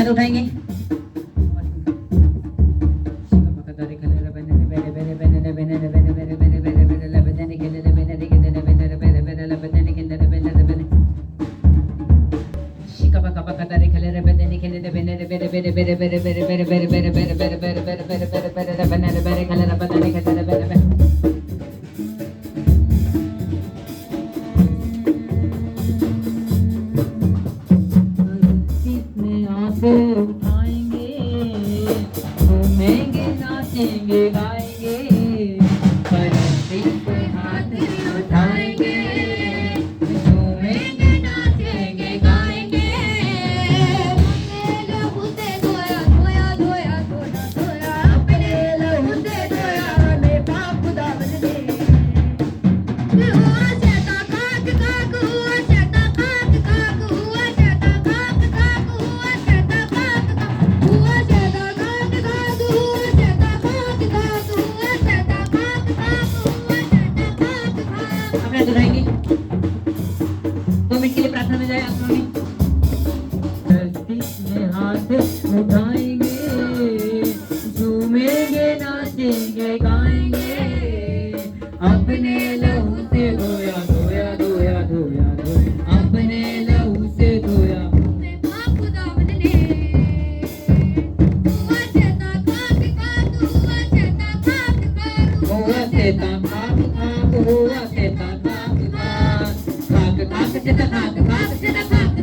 हाथ उठाएंगे। उठाएंगे, घूमेंगे, नाचेंगे, गाएंगे, परस्ती पे हाथ उठाएंगे, घूमेंगे, नाचेंगे, गाएंगे। लहू से धोया धोया धोया धोया धोया, अपने लहू से धोया हमें पाप खुदा बदले। हुआ शैता खाक खाक, हुआ शैता खाक खाक, हुआ शैता खाक खाक, हुआ शैता खाक खाक, हुआ शैता खाक खाक, हुआ शैता खाक खाक, हुआ शैता खाक खाक, हुआ शैता खाक खाक। अपने हाथ उठाएंगे, 2 मिनट के लिए प्रार्थना में जाए आत्मा में। धरती में हाथ उठाएंगे, झूमेंगे, नाचेंगे, गाएंगे, अपने लहू से धोया धोया धोया धोया धोया, अपने लहू से धोया। हमें पाप खुदा बदले। हुआ शैता खाक खाक, हुआ शैता खाक खाक, हुआ सेता खाक खाक, हुआ सेता खाक खाक, खाक खाक सेता खाक खाक सेता खाक,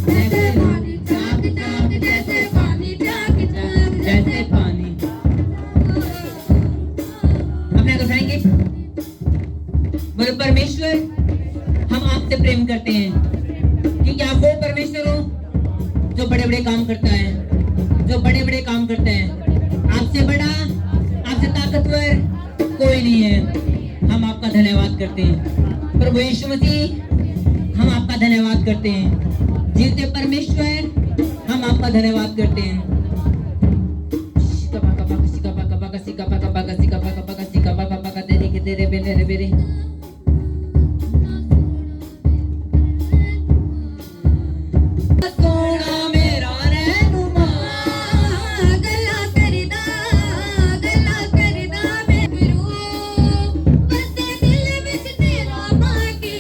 जैसे पानी चाक चाक, जैसे पानी चाक चाक, जैसे पानी। अपने हाथ उठाएंगे, बोलो परमेश्वर हम आपसे प्रेम करते हैं, क्योंकि आप वो परमेश्वर हो जो बड़े बड़े काम करता है, जो बड़े बड़े काम करता है। आपसे बड़ा, आपसे ताकतवर कोई नहीं है। हम आपका धन्यवाद करते हैं प्रभु यीशु मसीह, हम आपका धन्यवाद करते हैं जीवते परमेश्वर, हम आपका धन्यवाद करते हैं। सोना मेरा रहनुमा, गला करदा मैं फिरू, बसे दिल विच तेरा बाकी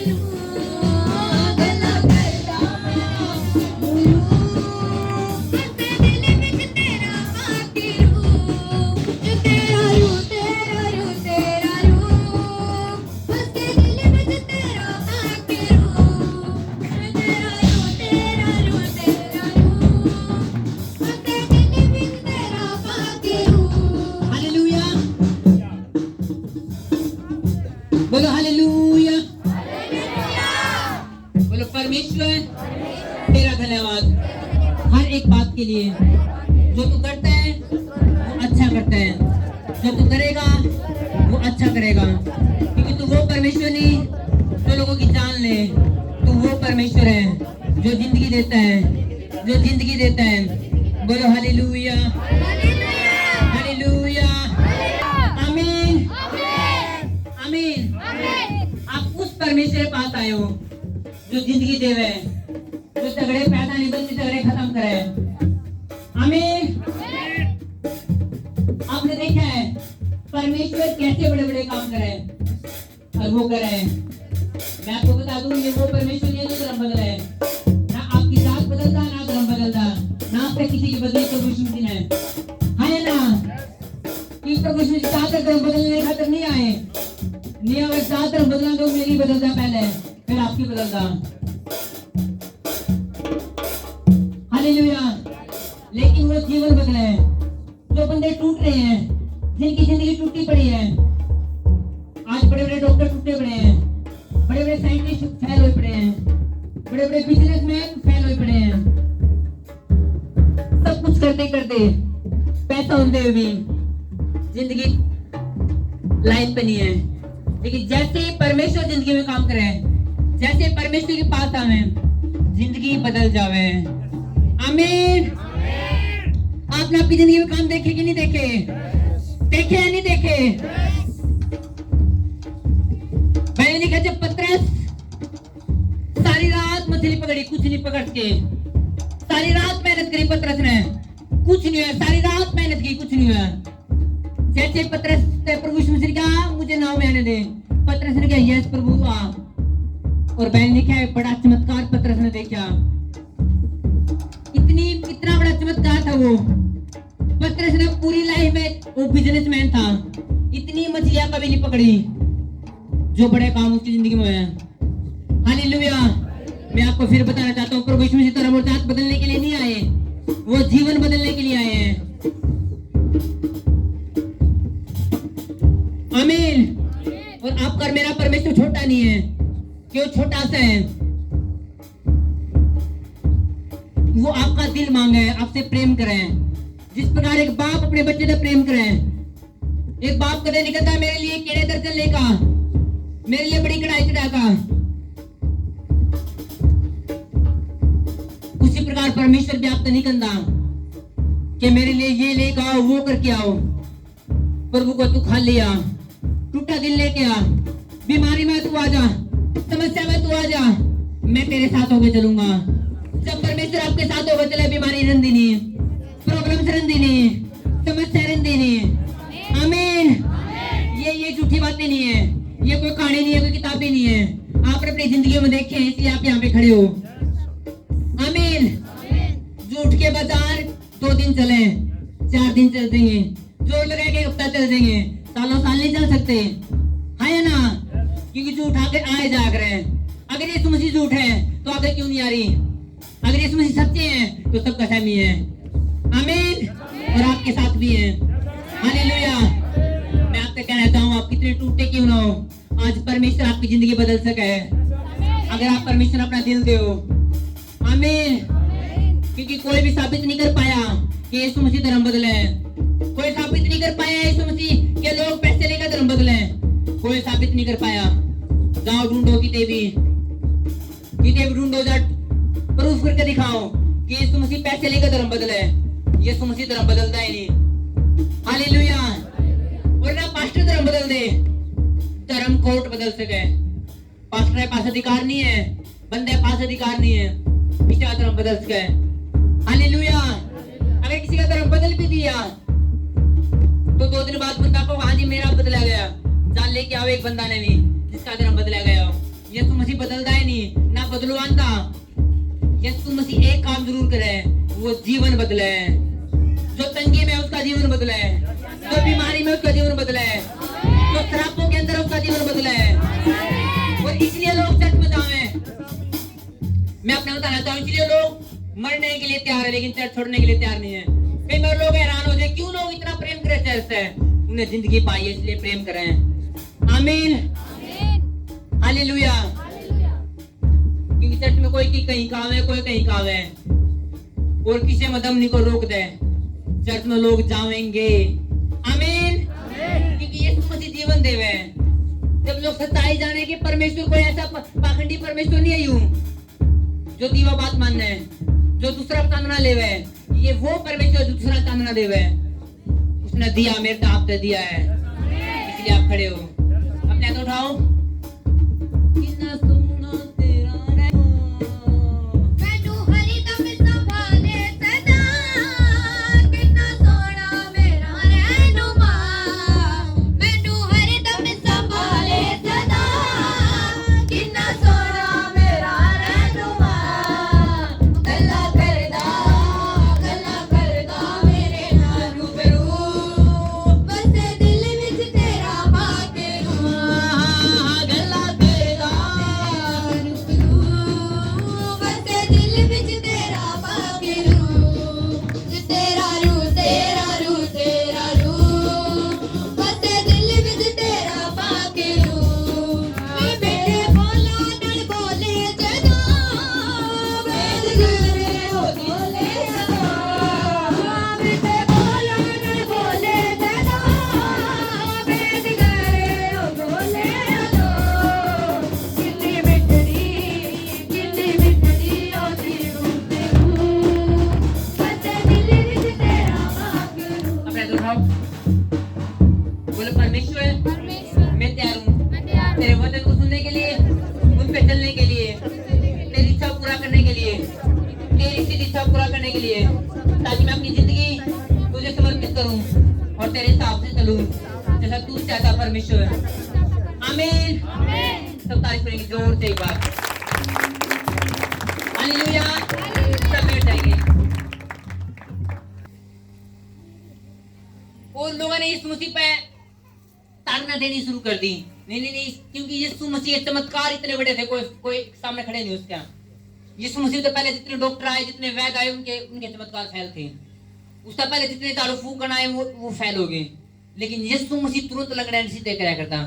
गला करदा मैं फिरू, बसे दिल विच तेरा बाकी तेरा रू तेरा रू तेरा रू, बसे दिल विच तेरा बाकी तेरा रू तेरा रू तेरा रू, बसे दिल विच तेरा बाकी हालेलुया, बोलो हालेलुया, बोलो परमेश्वर तेरा धन्यवाद हर एक बात के लिए। जो तू करता है वो अच्छा करता है, जो तू करेगा वो अच्छा करेगा, क्योंकि तू वो परमेश्वर नहीं जो लोगों की जान ले, तू वो परमेश्वर है जो जिंदगी देता है, जो जिंदगी देता है। बोलो हालेलुया, हालेलुया, आमीन, आमीन। आप उस परमेश्वर के पास आए हो जो जिंदगी देवे, जो झगड़े पैदा नहीं बल्कि झगड़े खत्म करे। आमीन। आपने देखा है परमेश्वर कैसे बड़े बड़े काम करे और वो करे। मैं आपको बता दूं, ये वो परमेश्वर नहीं है जो धर्म बदला है, ना आपकी जात बदलता ना धर्म बदलता, ना आपसे किसी की बदली प्रभु यीशु मसीह है ना, कि प्रभु यीशु मसीह जात धर्म बदलने खातिर नहीं आए, नहीं अगर जात धर्म बदलना तो मेरी बदलता पहले, फिर आपकी बदलता। हालेलुया। लेकिन वो जीवन बदले हैं, जो बंदे टूट रहे हैं, जिनकी जिंदगी टूटी पड़ी है। आज बड़े बड़े डॉक्टर टूटे पड़े हैं, बड़े बड़े साइंटिस्ट फेल हुए पड़े हैं, बड़े बड़े बिजनेसमैन फेल हुए पड़े हैं। सब कुछ करते करते पैसा होते हुए भी जिंदगी लाइन पे नहीं है। लेकिन जैसे परमेश्वर जिंदगी में काम करे, जैसे परमेश्वर के पास आवे, जिंदगी बदल जावे। आमीन। आपने आपकी जिंदगी में काम देखे कि नहीं देखे? देखे या नहीं देखे? मैंने लिखा जब पतरस सारी रात मछली पकड़ी, कुछ नहीं पकड़ के। सारी रात मेहनत करी पतरस ने, कुछ नहीं हुआ। सारी रात मेहनत की, कुछ नहीं हुआ। जैसे पतरस ने प्रभु यीशु मसीह ने कहा मुझे नाव में आने दे, पतरस ने कहा यस प्रभु आ। और बहन ने क्या बड़ा चमत्कार पतरस ने देखा। इतना बड़ा चमत्कार था वो। पतरस ने पूरी लाइफ में, वो बिजनेसमैन था, इतनी मछलियां कभी नहीं पकड़ी जो बड़े काम उसकी जिंदगी में हुए। हालेलुया। मैं आपको फिर बताना चाहता हूँ, प्रभु यीशु मसीह धर्म और जात बदलने के लिए नहीं आए, वो जीवन बदलने के लिए आए हैं। आमीन। और आपका और मेरा परमेश्वर छोटा नहीं है, क्यों छोटा सा है। वो आपका दिल मांगा है, आपसे प्रेम करें। जिस प्रकार एक बाप अपने बच्चे से प्रेम करे। एक बाप कदे नहीं कहता मेरे लिए कीड़े दर्जन लेगा, मेरे लिए बड़ी कढ़ाई चढ़ागा। उसी प्रकार परमेश्वर भी आपसे नहीं कहता कि मेरे लिए ये लेकर आओ, वो करके आओ। प्रभु को तू खा लिया, टूटा दिल लेके आ, बीमारी में तू आ जा, समस्या में तू आ जा, मैं तेरे साथ होके चलूंगा। जब परमेश्वर आपके साथ होकर चले, बीमारी रंदी नहीं, प्रॉब्लम रंदी नहीं, समस्या रंदी नहीं। आमीन। ये झूठी बातें नहीं है, ये कोई कहानी नहीं है, कोई किताबें नहीं है। आप अपनी जिंदगी में देखें, इसलिए आप यहाँ पे खड़े हो। आमीन। झूठ के बाजार 2 दिन चले, 4 दिन चल देंगे, जोर लगा के हफ्ता चल देंगे, सालों साल नहीं चल सकते, है ना। क्योंकि झूठ आगे आए जाग रहे हैं। अगर ये मसीह झूठ है तो आगे क्यों नहीं आ रही? अगर ये मसीह सच्चे हैं तो सबका सहमी है। आमीन। और आपके साथ भी है। हालेलुया। मैं आपसे कहना चाहता हूँ, आप कितने टूटे क्यों ना हो, आज परमेश्वर आपकी जिंदगी बदल सके अगर आप परमेश्वर अपना दिल दो। आमीन। क्योंकि कोई भी साबित नहीं कर पाया कि यीशु मसीह धर्म बदले। कोई साबित नहीं कर पाया यीशु मसीह के लोग पैसे लेकर धर्म बदले। कोई साबित नहीं कर पाया। जाओ ढूंढो किते भी ढूंढो, जा प्रूफ करके दिखाओ कि यीशु मसीह पैसे लेकर धर्म बदले। यीशु मसीह धर्म बदलता ही नहीं। हालेलुया। और ना पास्टर धर्म बदल दे, धर्म कोर्ट बदल सके। पास्टर के पास अधिकार नहीं है, बंदे के पास अधिकार नहीं है, इसका धर्म बदल सके। हालेलुया। अगर किसी का धर्म बदल भी दिया तो 2 दिन बाद बंदा को हाँ जी मेरा बदला गया, जान लेके आओ एक बंदा ने भी जिसका धर्म बदला गया हो। यीशु मसीह बदलता है नहीं, ना बदलवान था। यीशु मसीह एक काम जरूर करे, वो जीवन बदले। जो तंगी में उसका जीवन बदले, जो बीमारी में उसका जीवन बदले, जो शराबों के अंदर उसका जीवन बदले। और इसलिए लोग चर्च में जाए। मैं अपना बताना चाहूँ, इसलिए लोग मरने के लिए तैयार है लेकिन चर्च छोड़ने के लिए तैयार नहीं है। कई बार लोग हैरान हो जाए क्यों लोग इतना प्रेम करें चर्च से। उन्हें जिंदगी पाई है इसलिए प्रेम करें। आमीन। हालेलुया। क्योंकि चर्च में कोई की कहीं काम है, कोई कहीं काम है, और किसी मदम नहीं को रोक दे, चर्च में लोग जाएंगे। आमीन। क्योंकि यीशु मसीह जीवन देवे। जब लोग सच्चाई जाने कि परमेश्वर कोई ऐसा पाखंडी परमेश्वर नहीं है यूं जो दीवा बात मानना है, जो दूसरा चांदना लेवे, ये वो परमेश्वर जो दूसरा चांदना देवे। उसने दिया, मेरे तो आपसे दिया है, इसलिए आप खड़े हो। अपने हाथ उठाओ। कितना सोना तेरा मैनू हरिदम संभाले सदा, कितना सोना मेरा रहनुमा। मैनू हरिदम संभाले सदा, कितना सोना मेरा रहनुमा। गल्ला करदा मेरे नाल रूबरू, बसे दिल विच तेरा पाके रू। गल्ला करदा बसे दिल विच तेरा पाके रू। तेरा रू तेरा रू तेरा रू, बसे दिल विच तेरा पाके रू। वे मेरे बोला नल बोले जदा, वेद करे हो बोले जदा। मेरे बोला नल बोले जदा, वेद करे हो बोले जदा। कितनी मिठड़ी होती रूते रू, बसे दिल विच तेरा पाके रू। अपने हाथ उठाओ। बोलो परमेश्वर मैं तैयार हूँ तेरे वचन को सुनने के लिए, उन पे चलने के लिए, तेरी इच्छा पूरा लिए, ताकि मैं अपनी जिंदगी तुझे समर्पित करूं और तेरे हिसाब से चलूं जैसा तू चाहता परमेश्वर। आमीन। सब तारीफ करेंगे जोर से एक बार। हालेलुया। सब बैठ जाएंगे। और लोगों ने यीशु मसीह पे ताड़ना देनी शुरू कर दी। नहीं, क्योंकि यीशु मसीह के चमत्कार इतने बड़े थे, कोई सामने खड़े नहीं उसके। यीशु मसीह से पहले जितने डॉक्टर आए, जितने वैद्य आए, उनके चमत्कार फैल थे। उससे पहले जितने झाड़ू फूक आए वो फैल हो गए। लेकिन यीशु मसीह तुरंत लंगड़े सीधे कराया करता।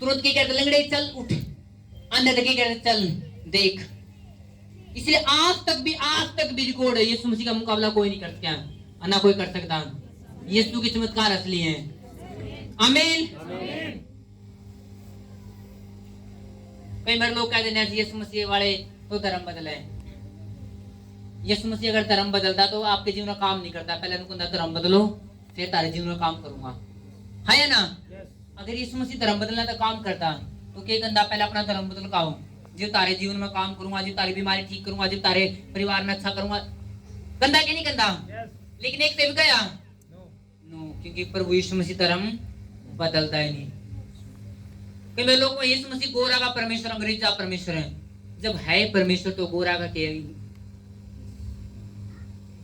तुरंत क्या कहते, लंगड़े चल उठ, अंधे क्या कहते चल देख। इसलिए आज तक भी रिकॉर्ड है, यीशु मसीह का मुकाबला कोई नहीं कर सकता, ना कोई कर सकता। यीशु के चमत्कार असली हैं। आमीन। कई बार लोग कहते हैं यीशु मसीह वाले तो धर्म बदले। यीशु मसीह अगर धर्म बदलता तो आपके जीवन में काम नहीं करता। पहले उनको धर्म बदलो, फिर तारे जीवन में काम करूंगा, है या ना? अगर यीशु मसीह धर्म बदलना तो काम करता तो क्या गंदा, पहले अपना धर्म बदल काओ, जो तारे जीवन में काम करूंगा, जो तारी बीमारी ठीक करूंगा, जो तारे परिवार में अच्छा करूंगा। गंदा कि नहीं गंदा? लेकिन एक दिन गया नो, क्योंकि प्रभु यीशु मसीह धर्म बदलता है नहीं। कई लोगों को यीशु मसीह गोरा का परमेश्वर, अंग्रेज का परमेश्वर है। जब है परमेश्वर तो गोरा का क्या?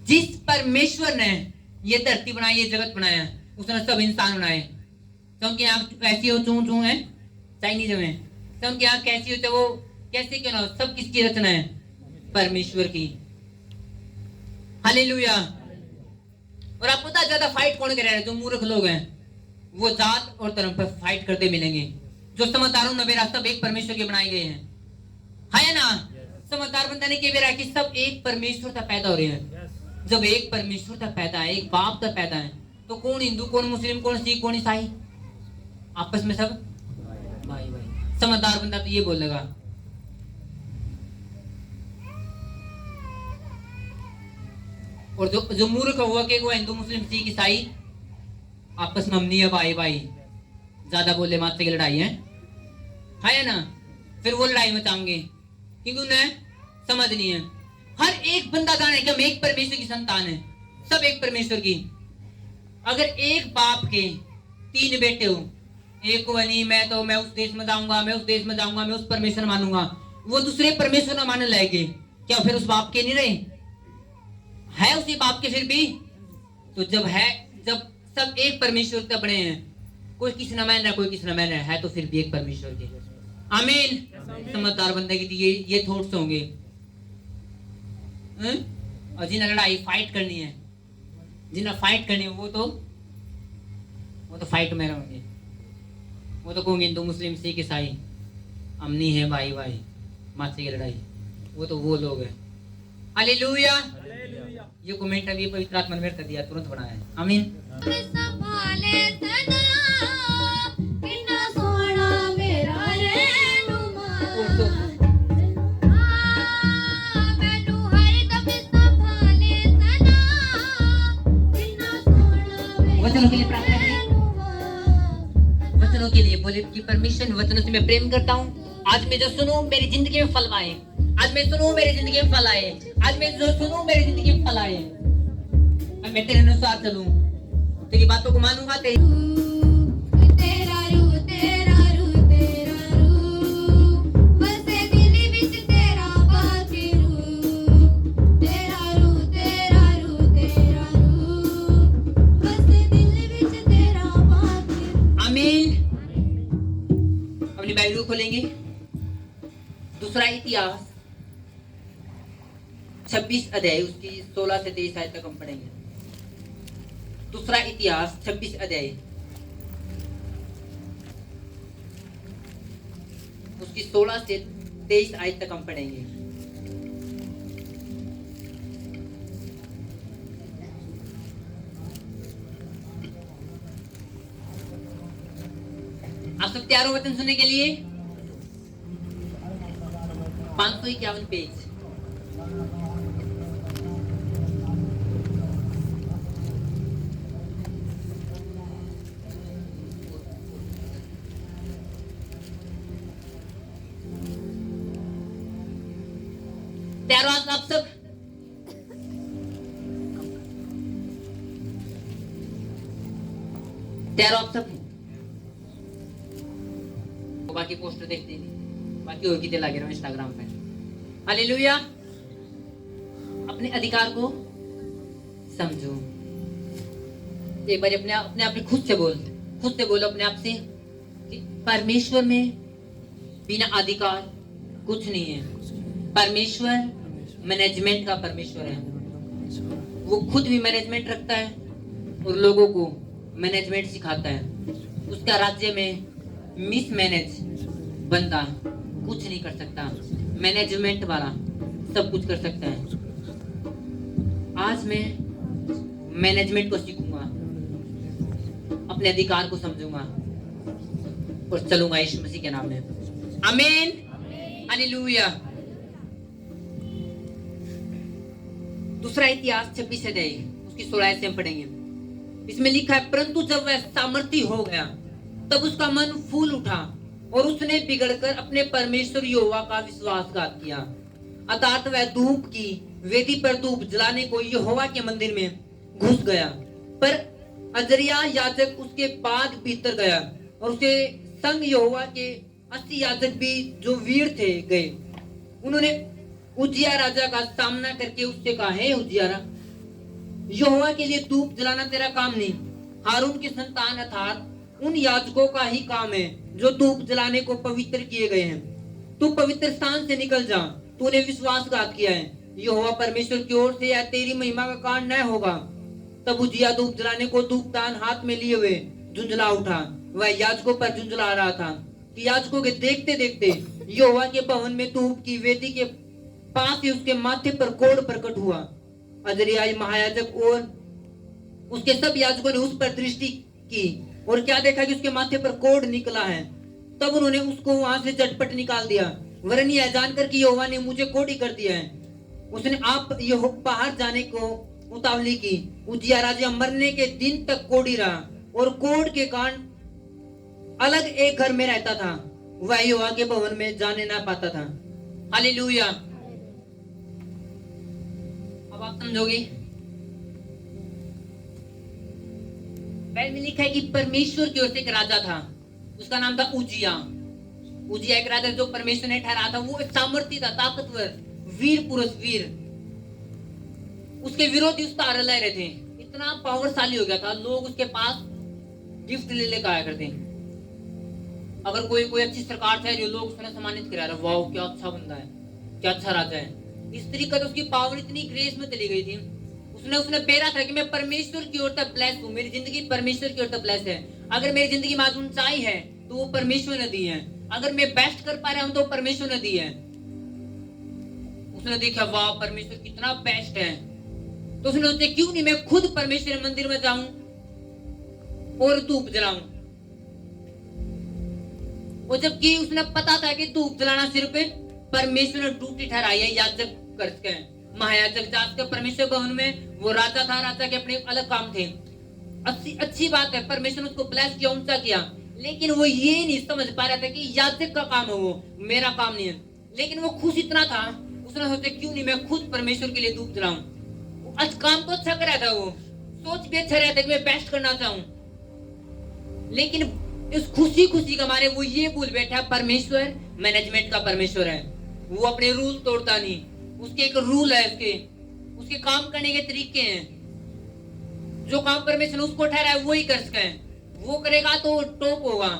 जिस परमेश्वर ने ये धरती बनाई, ये जगत बनाया, उसने सब इंसान बनाए। तो उनकी आंख कैसी हो, चूं चूं है चाइनीज में, तो उनकी आंख कैसी हो, तो वो कैसे क्यों ना हो, सब किसकी रचना है? परमेश्वर की। हालेलुया। और आपको पता ज्यादा फाइट कौन कर रहे हैं? जो मूर्ख लोग हैं वो जात और धर्म पर फाइट करते मिलेंगे। जो समझदारों नबेरा सब एक परमेश्वर के बनाए गए हैं, है ना? समझदार बंदा ने कह रहा है कि सब एक परमेश्वर तक पैदा हो रहे हैं। जब एक परमेश्वर तक पैदा है, एक बाप तक पैदा है, तो कौन हिंदू, कौन मुस्लिम, कौन सिख, कौन ईसाई? आपस में सब भाई भाई। समझदार बंदा तो ये बोलेगा। और जो मूर्ख हुआ कि वो हिंदू मुस्लिम सिख ईसाई आपस में हमनी है भाई भाई, ज्यादा बोले मात्र की लड़ाई है ना? फिर वो लड़ाई मचाएंगे क्योंकि उन्हें समझ नहीं है। हर एक बंदा जाने कि हम एक परमेश्वर की संतान है, सब एक परमेश्वर की। अगर एक बाप के 3 बेटे हो, एक को नहीं मैं उस देश में जाऊंगा, मैं उस देश में जाऊंगा, मैं उस परमेश्वर मानूंगा, वो दूसरे परमेश्वर न मानने लगे, क्या फिर उस बाप के नहीं रहे? है उसी बाप के फिर भी। तो जब सब एक परमेश्वर तक बने हैं, कोई किसी न मान रहा, कोई किसी न मान रहा है, तो फिर भी एक परमेश्वर के। आमीन। समझदार बंदे की ये थॉट्स होंगे। और जिन्हें लड़ाई फाइट करनी है, जिन्हें फाइट करनी है, वो तो फाइट में रहेंगे। वो तो कहोगे हिंदू मुस्लिम सिख ईसाई हमनी है भाई भाई, माथे की लड़ाई। वो लोग हैं। हालेलुया। ये कमेंट अभी पवित्र आत्मा ने मेरे कर दिया, तुरंत बनाया है। आमीन। वचनों के लिए प्रार्थना करें। वचनों के लिए बोले कि परमेश्वर, वचनों से मैं प्रेम करता हूँ। आज मैं जो सुनूं मेरी जिंदगी में फल आए। आज मैं सुनूं मेरी जिंदगी में फल आए। आज मैं जो सुनूं मेरी जिंदगी में फल आए। अब मैं तेरे अनुसार चलूं, तेरी बातों को मानूंगा। अपनी बाइबल खोलेंगे, दूसरा इतिहास 26 अध्याय, उसकी 16 से 23 आयत तक हम पढ़ेंगे। दूसरा इतिहास 26 अध्याय, उसकी 16 से 23 आयत तक हम पढ़ेंगे। आप सब तैयार हो वचन सुनने के लिए? 551 पेज। तैयार हो आप सब? तैयार हो आप सब? तो बाकी पोस्टर देखते नहीं, बाकी और कितने लगे रहो इंस्टाग्राम पे। हालेलुया। अपने अधिकार को समझो। एक बार अपने आप खुद से बोलो अपने आप से कि परमेश्वर में बिना अधिकार कुछ नहीं है। परमेश्वर मैनेजमेंट का परमेश्वर है। वो खुद भी मैनेजमेंट रखता है और लोगों को मैनेजमेंट सिखाता है। उसका राज्य में मिसमैनेज बंदा कुछ नहीं कर सकता, मैनेजमेंट वाला सब कुछ कर सकता है। आज मैं मैनेजमेंट को सीखूंगा, अपने अधिकार को समझूंगा और चलूंगा यीशु मसीह के नाम में। आमीन, हालेलुया। दूसरा इतिहास 26 अध्याय उसकी 16 से हम पढ़ेंगे। इसमें लिखा है, परंतु जब वह सामर्थी हो गया तब उसका मन फूल उठा और उसने बिगड़कर अपने परमेश्वर यहोवा का विश्वासघात किया। अर्थात वह धूप की वेदी पर धूप जलाने को यहोवा के मंदिर में घुस गया, पर अजरिया याजक उसके बाद भीतर गया और उसे संग यहोवा के 80 याजक भी जो वीर थे गए। उन्होंने उजिया राजा का सामना करके उससे कहा, हे उजिया, यहोवा के लिए धूप जलाना तेरा काम नहीं, हारून की संतान अर्थात उन याजकों का ही काम है जो धूप जलाने को पवित्र किए गए हैं। तू पवित्र स्थान से निकल जा, तूने विश्वासघात किया है। यहोवा परमेश्वर की ओर से या तेरी महिमा का कारण न होगा। तब उजिया धूप जलाने को धूपदान हाथ में लिए हुए झुंझला उठा। वह याजकों पर झुंझला रहा था कि याजकों के देखते देखते यहोवा के भवन में धूप की वेदी के पास ही उसके माथे पर कोढ़ प्रकट हुआ। अजरिया महायाजक और उसके सब याजकों ने उस पर दृष्टि की और क्या देखा कि उसके माथे पर कोढ़ निकला है। तब उन्होंने उसको वहां से झटपट निकाल दिया, वरन यह जानकर कि यहोवा ने मुझे कोढ़ी कर दिया है। उसने आप यहोवा बाहर जाने को उतावली की। उजिया राजा मरने के दिन तक कोढ़ी रहा और कोढ़ के कारण अलग एक घर में रहता था। वह यहोवा के भवन में जाने ना पाता था। हालेलुया। अब आप समझोगे। बाइबल में लिखा है कि परमेश्वर की ओर से एक राजा था, उसका नाम था उजिया। उजिया एक राजा जो परमेश्वर ने ठहराया था। वो एक सामर्थी था, ताकतवर, वीर पुरुष, वीर। उसके विरोधी उसका आरा ले रहे थे। इतना पावरशाली हो गया था, लोग उसके पास गिफ्ट ले लेकर आया करते। अगर कोई अच्छी सरकार है जो लोग उसने सम्मानित करा रहा, वाह क्या अच्छा बंदा है, क्या अच्छा राजा है। इस तरीके से उसकी पावर इतनी ग्रेस में चली गई थी। उसने बेरा था कि मैं परमेश्वर की ओर तक ब्लेस हूं, मेरी जिंदगी परमेश्वर की ओर तक ब्लेस है। अगर मेरी जिंदगी में आज ऊंचाई है तो वो परमेश्वर ने दी है। अगर मैं बेस्ट कर पा रहा हूं तो परमेश्वर ने दी है। उसने देखा वाह परमेश्वर कितना बेस्ट है, तो उसने सोचा क्यों नहीं मैं खुद परमेश्वर मंदिर में जाऊं और धूप जलाऊं। और जबकि उसने पता था कि धूप जलाना सिर्फ परमेश्वर ने ड्यूटी ठहराई है, याजक करते हैं, महायाजक जाकर परमेश्वर भवन में वो राजा था, राजा के अपने अलग काम थे। अच्छी बात है, परमेश्वर ने उसको ब्लेस किया, ऊंचा किया, लेकिन वो ये नहीं समझ पा रहा था कि याजक का काम है, वो मेरा काम नहीं है। लेकिन वो खुश इतना था, उसने सोचा क्यों नहीं मैं खुद परमेश्वर के लिए धूप जलाऊं। आज काम तो अच्छा कर रहा था, वो सोच भी अच्छा रहा था कि मैं बेस्ट करना चाहूं, लेकिन इस खुशी का मारे वो ये भूल बैठा परमेश्वर मैनेजमेंट का परमेश्वर है। वो अपने रूल तोड़ता नहीं, उसके एक रूल है, उसके काम करने के तरीके हैं। जो काम परमेश्वर उसको ठहरा है वो ही कर सके, वो करेगा तो टॉप होगा।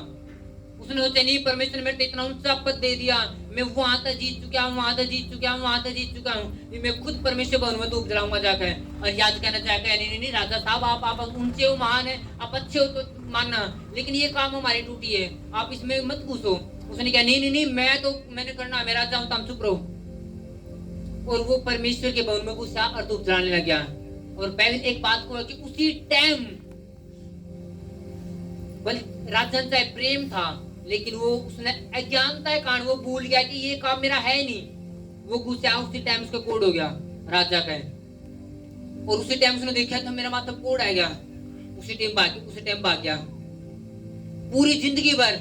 उसने सोचा नहीं परमेश्वर ने मेरे को इतना ऊंचा पद दे दिया, मैं वहां तक जीत चुका हूँ, वहां तक जीत चुका हूँ, वहां तक जीत चुका हूँ, मैं खुद परमेश्वर भवन में धूप जलाऊंगा जाकर। और याद कहना चाहेगा नहीं राजा साहब आप ऊंचे हो, महान है, आप अच्छे हो तो मानना, लेकिन ये काम हमारी ड्यूटी है, आप इसमें मत घुसो। उसने कहा नहीं मैंने करना, मैं राजा हूं, तुम चुप रहो। और वो परमेश्वर के भवन में घुसा और धूप जलाने लग गया। और पहले एक बात को कि उसी टाइम राजा चाहे प्रेम था, लेकिन वो उसने अज्ञानता के कारण वो भूल गया कि ये काम मेरा है नहीं। वो घुसा, उसी टाइम उसका कोड हो गया राजा का, और उसी टाइम उसने देखा तो मेरा माथा कोड आ गया, उसी टाइम भाग गया। पूरी जिंदगी भर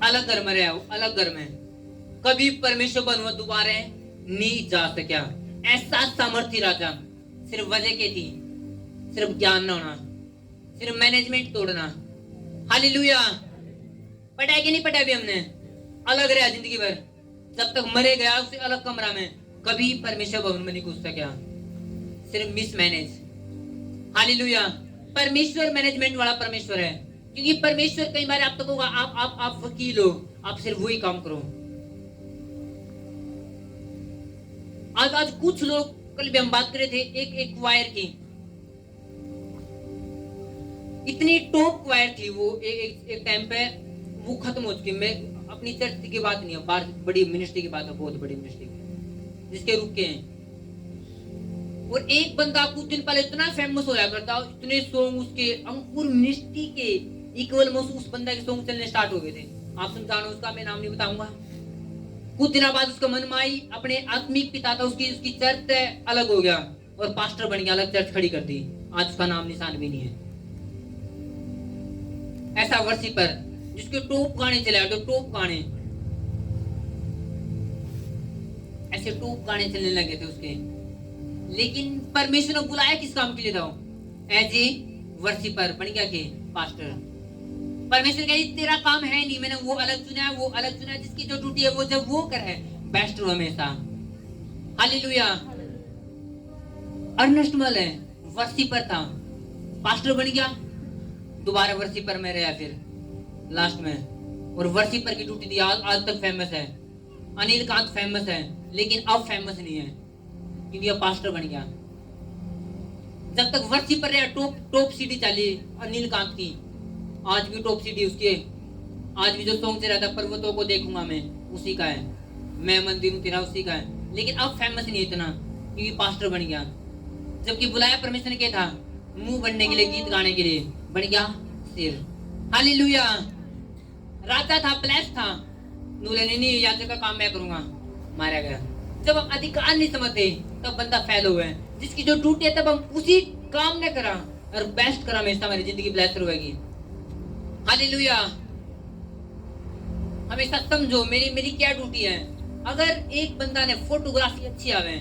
अलग घर में रहा, अलग घर में, कभी परमेश्वर बनवा दोबारा नहीं जा सका। ऐसा सामर्थ्य राजा, सिर्फ वजह के थी, सिर्फ ज्ञान न होना, सिर्फ मैनेजमेंट तोड़ना। हालेलुया। पढ़ा है कि नहीं पढ़ा? भी हमने अलग रहा जिंदगी भर, जब तक मरे गया उससे अलग कमरा में, कभी परमेश्वर भवन में नहीं घुस सका, सिर्फ मिस मैनेज। हालेलुया। परमेश्वर मैनेजमेंट वाला परमेश्वर है, क्योंकि परमेश्वर कई बार आप तक होगा, आप वकील हो, आप सिर्फ वही काम करो। आज कुछ लोग, कल भी हम बात कर रहे थे एक वायर की, इतनी टॉप वायर थी वो, एक टाइम पे वो खत्म हो चुकी। मैं अपनी चर्च की बात नहीं है, बाहर बड़ी मिनिस्ट्री की बात है, बहुत बड़ी मिनिस्ट्री जिसके रुके हैं। और एक बंदा कुछ दिन पहले इतना फेमस होया करता, इतने सॉन्ग उसके अंकुर मिनिस्ट्री के इक्वल में उस बंदा के सॉन्ग चलने स्टार्ट हो गए थे। आप समझाना, उसका मैं नाम नहीं बताऊंगा। कुछ दिनों बाद उसका मन माई अपने आत्मिक पिता था, उसकी चर्च अलग हो गया और पास्टर बन गया, अलग चर्च खड़ी कर दी। आज उसका नाम निशान भी नहीं है। ऐसा वर्शिपर जिसके टॉप गाने चले, तो टॉप गाने, ऐसे टॉप गाने चलने लगे थे उसके। लेकिन परमेश्वर ने बुलाया किस काम के लिए था? एज ए वर्शिपर बन गया के पास्टर। परमेश्वर कहे तेरा काम है नहीं, मैंने वो अलग चुना है, वो अलग चुना है, जिसकी जो ड्यूटी है वो जब वो करे बेस्ट हो हमेशा। हालेलुया। अर्नेस्ट मल है, वर्शिपर था, पास्टर बन गया, दोबारा वर्शिपर में रहा फिर लास्ट में, और वर्शिपर की ड्यूटी दी। आज तक फेमस है। अनिल कांत फेमस है, लेकिन अब फेमस नहीं है क्योंकि अब पास्टर बन गया। जब तक वर्शिपर रहा, टॉप सीडी चली अनिल कांत की, आज भी टॉप सीडी उसकी। आज भी जो सॉन्ग चल रहा था, पर्वतों को देखूंगा मैं, उसी का है। मैं मंदिर हूं तेरा, उसी का है। लेकिन अब फेमस नहीं इतना क्योंकि पास्टर बन गया। जबकि बुलाया परमेश्वर ने क्या था? मुंह बनने के लिए, गीत गाने के लिए, बन गया सिर। हालेलुया। राजा था, प्लेस था, नहीं यात्री का काम मैं करूंगा, मारा गया। जब हम अधिकार नहीं समझते तब बंदा फेल हुआ है। जिसकी जो ड्यूटी है तब हम उसी काम ने करा और बेस्ट करा, हमेशा हमारी जिंदगी ब्लेस होगी। हालेलुया। हमेशा समझो मेरी क्या ड्यूटी है। अगर एक बंदा ने फोटोग्राफी अच्छी आवे,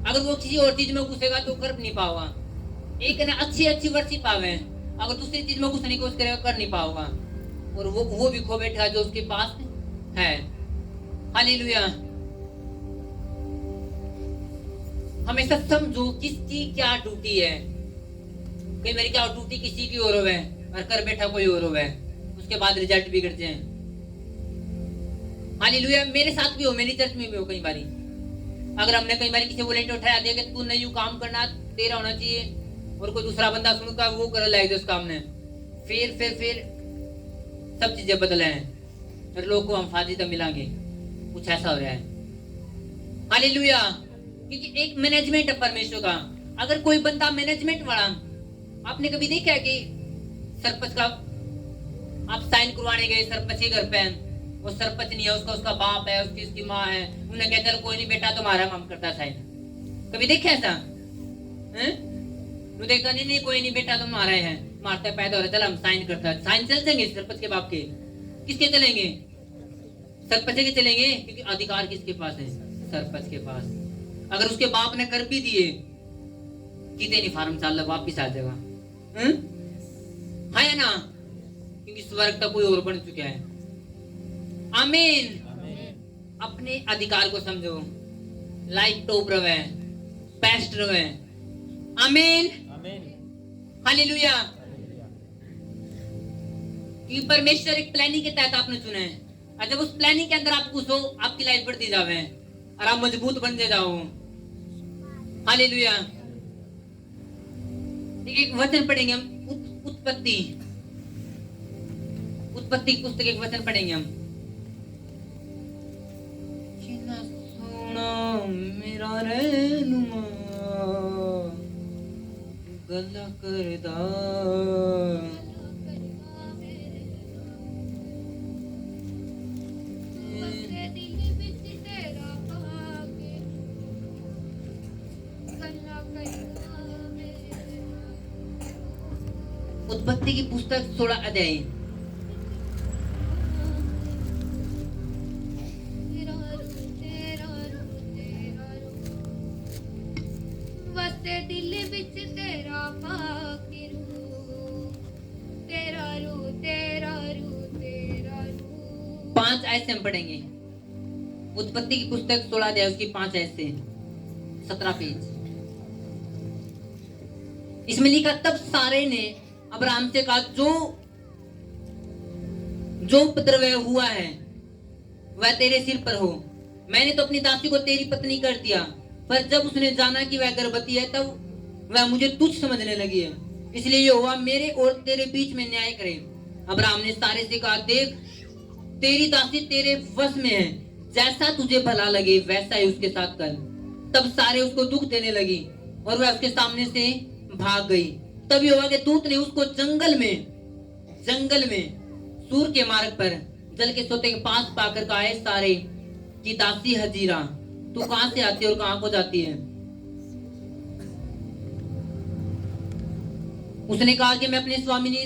अगर वो किसी और चीज में घुसेगा तो कर नहीं पाओगा। एक ने अच्छी वर्षी पावे, अगर दूसरी चीज में घुसने की कोशिश करेगा कर नहीं पाओगा, और वो भी खो बैठा जो उसके पास है। हालेलुया। हमेशा समझो किसकी क्या ड्यूटी है। कई बार क्या ड्यूटी किसी की और है और कर बैठा कोई और है, उसके बाद रिजल्ट बिगड़ते हैं। हालेलुया। मेरे साथ भी हो, मेरी चर्च में भी हो। कई बारी अगर हमने कई बार किसी वॉलंटियर उठाया दिया कि तू नहीं यू काम करना, तेरा होना चाहिए, और कोई दूसरा बंदा सुनता वो कर लाएगा उस काम ने, फिर सब चीजें बदले हैं और लोग को हम फायदे तो मिलांगे। कुछ ऐसा हो रहा है। हालेलुया। क्योंकि एक मैनेजमेंट है परमेश्वर का। अगर कोई बंदा मैनेजमेंट वाला, आपने कभी देखा है कि सरपंच का आप साइन करवाने गए सरपंच के घर पे, वो सरपंच नहीं है, उसका बाप है, उसकी माँ है, उन्होंने कहा चल कोई नहीं बेटा तुम्हारा काम करता साइन। कभी देखा ऐसा? देखा नहीं कोई नहीं बेटा तुम्हारा है, मारता पैदा हो रहा, चल हम साइन करता है। साइन चल जाएंगे सरपंच के बाप के? किसके चलेंगे? सरपंच के चलेंगे, क्योंकि अधिकार किसके पास है? सरपंच के पास। अगर उसके बाप ने कर भी दिए, कितने नहीं फार्म चाल वापिस आ जाएगा, है ना? क्योंकि स्वर्ग तक कोई और बन चुका है। आमीन। अपने अधिकार को समझो, लाइफ टॉप रहे, बेस्ट रहे। आमीन। हालेलुया। कि परमेश्वर एक प्लानिंग के तहत आपने चुना है, और जब उस प्लानिंग के अंदर आप घुसो, आपकी लाइफ बढ़ती जावे और आप मजबूत बनते जाओ। हालेलुया। एक वचन पढ़ेंगे हम, उत्पत्ति की पुस्तक एक वचन पढ़ेंगे हम। सोना मेरा रहनुमा गला करदा, उत्पत्ति की पुस्तक 16 अध्याय। वसते दिल विच तेरा पाकिरू, 5 आयत से हम पढ़ेंगे। उत्पत्ति की पुस्तक 16 अध्याय उसकी 5 आयत से 17 पेज। इसमें लिखा, तब सारे ने अब्राहम से कहा, जो उपद्रव हुआ है वह तेरे सिर पर हो। मैंने तो अपनी दासी को तेरी पत्नी कर दिया, पर जब उसने जाना कि वह गर्भवती है तब वह मुझे तुच्छ समझने लगी है। इसलिए यहोवा मेरे और तेरे बीच में न्याय करे। अब्राहम ने सारे से कहा, देख तेरी दासी तेरे वश में है, जैसा तुझे भला लगे वैसा ही उसके साथ कर। तब सारे उसको दुख देने लगी और वह उसके सामने से भाग गई। तब यहोवा के दूत ने उसको जंगल में सूर के मार्ग पर जल के सोते के पास पाकर कहा, है सारे की दासी हजीरा, तू कहां से आती है और कहां को जाती है? उसने कहा कि मैं अपने स्वामिनी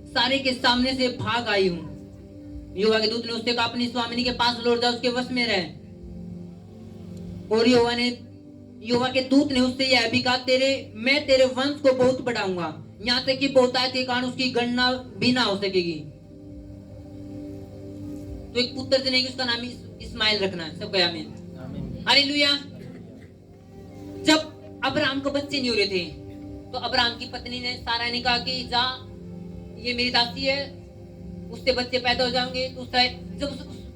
सारे के सामने से भाग आई हूं। यहोवा के दूत ने उससे कहा, अपनी स्वामिनी के पास लौट जा, उसके वश में रह। और यहोवा के दूत ने उससे यह भी कहा, मैं तेरे वंश को बहुत बढ़ाऊंगा, यहाँ तक कि बहुतायत के कारण उसकी गणना भी ना हो सकेगी। तो एक पुत्र जनेगी, उसका नाम इस्माइल रखना है। सब कहे आमीन, हालेलुया। जब अब्राहम को बच्चे नहीं हो रहे थे तो अब्राहम की पत्नी ने सारा ने कहा कि जा, ये मेरी दासी है, उससे बच्चे पैदा हो जाएंगे। तो जब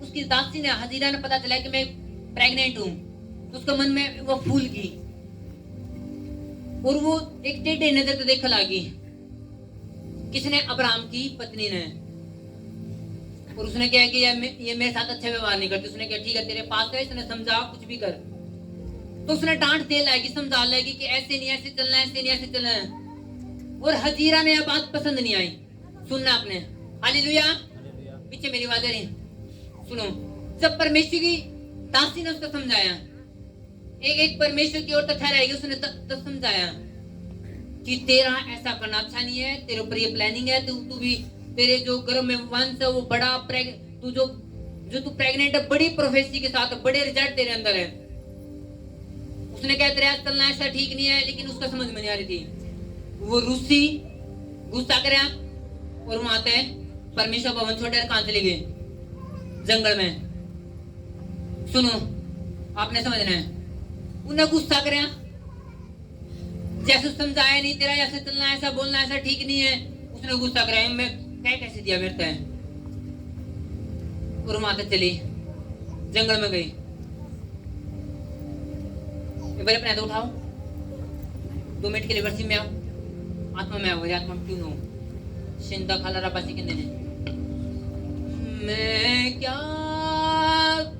उसकी दासी ने हजीरा ने पता चला कि मैं प्रेग्नेंट हूं तो उसका मन में वो फूल की और वो एक टेढ़े नजर से देखने लगी। किसने? अब्राहम की पत्नी ने। और उसने कहा कि ये मेरे साथ अच्छा व्यवहार नहीं करती। उसने कहा ठीक है, तेरे पास है, इसने समझा कुछ भी कर। तो उसने डांट दे लाएगी, समझा लाएगी कि ऐसे नहीं ऐसे चलना है, ऐसे नहीं ऐसे चलना है। और हजीरा ने यह बात पसंद नहीं आई। सुनना आपने, हालेलुया। पीछे मेरी आवाज आ रही, सुनो। जब परमेश्वर की दासी ने उसको समझाया, एक परमेश्वर की ओर ठहराएगी, उसने तब समझाया कि तेरा ऐसा करना अच्छा नहीं है, तेरे ऊपर ये प्लानिंग है, तू भी तेरे जो गर्भ में वंश है वो बड़ा तू जो तू प्रेग्नेंट है, बड़ी प्रोफेसी के साथ, बड़े रिजल्ट तेरे अंदर है। उसने कहा तेरे आज चलना ऐसा ठीक नहीं है, लेकिन उसका समझ में नहीं आ रही थी। वो रूसी गुस्सा कर और वहां आते परमेश्वर भवन छोड़े कहां चले गए? जंगल में। सुनो, आपने समझना है। उन्हें गुस्सा कर जैसे समझाया नहीं, तेरा ऐसे चलना ऐसा बोलना ऐसा ठीक नहीं है। उसने गुस्सा कराया, मैं क्या कैसे दिया मेरे तय। और माता चली जंगल में गई। बड़े अपने तो उठाओ, 2 मिनट के लिए वर्षी में आओ, आत्मा में आओ। आत्मा क्यों नो चिंता खाला रापासी के देने। मैं क्या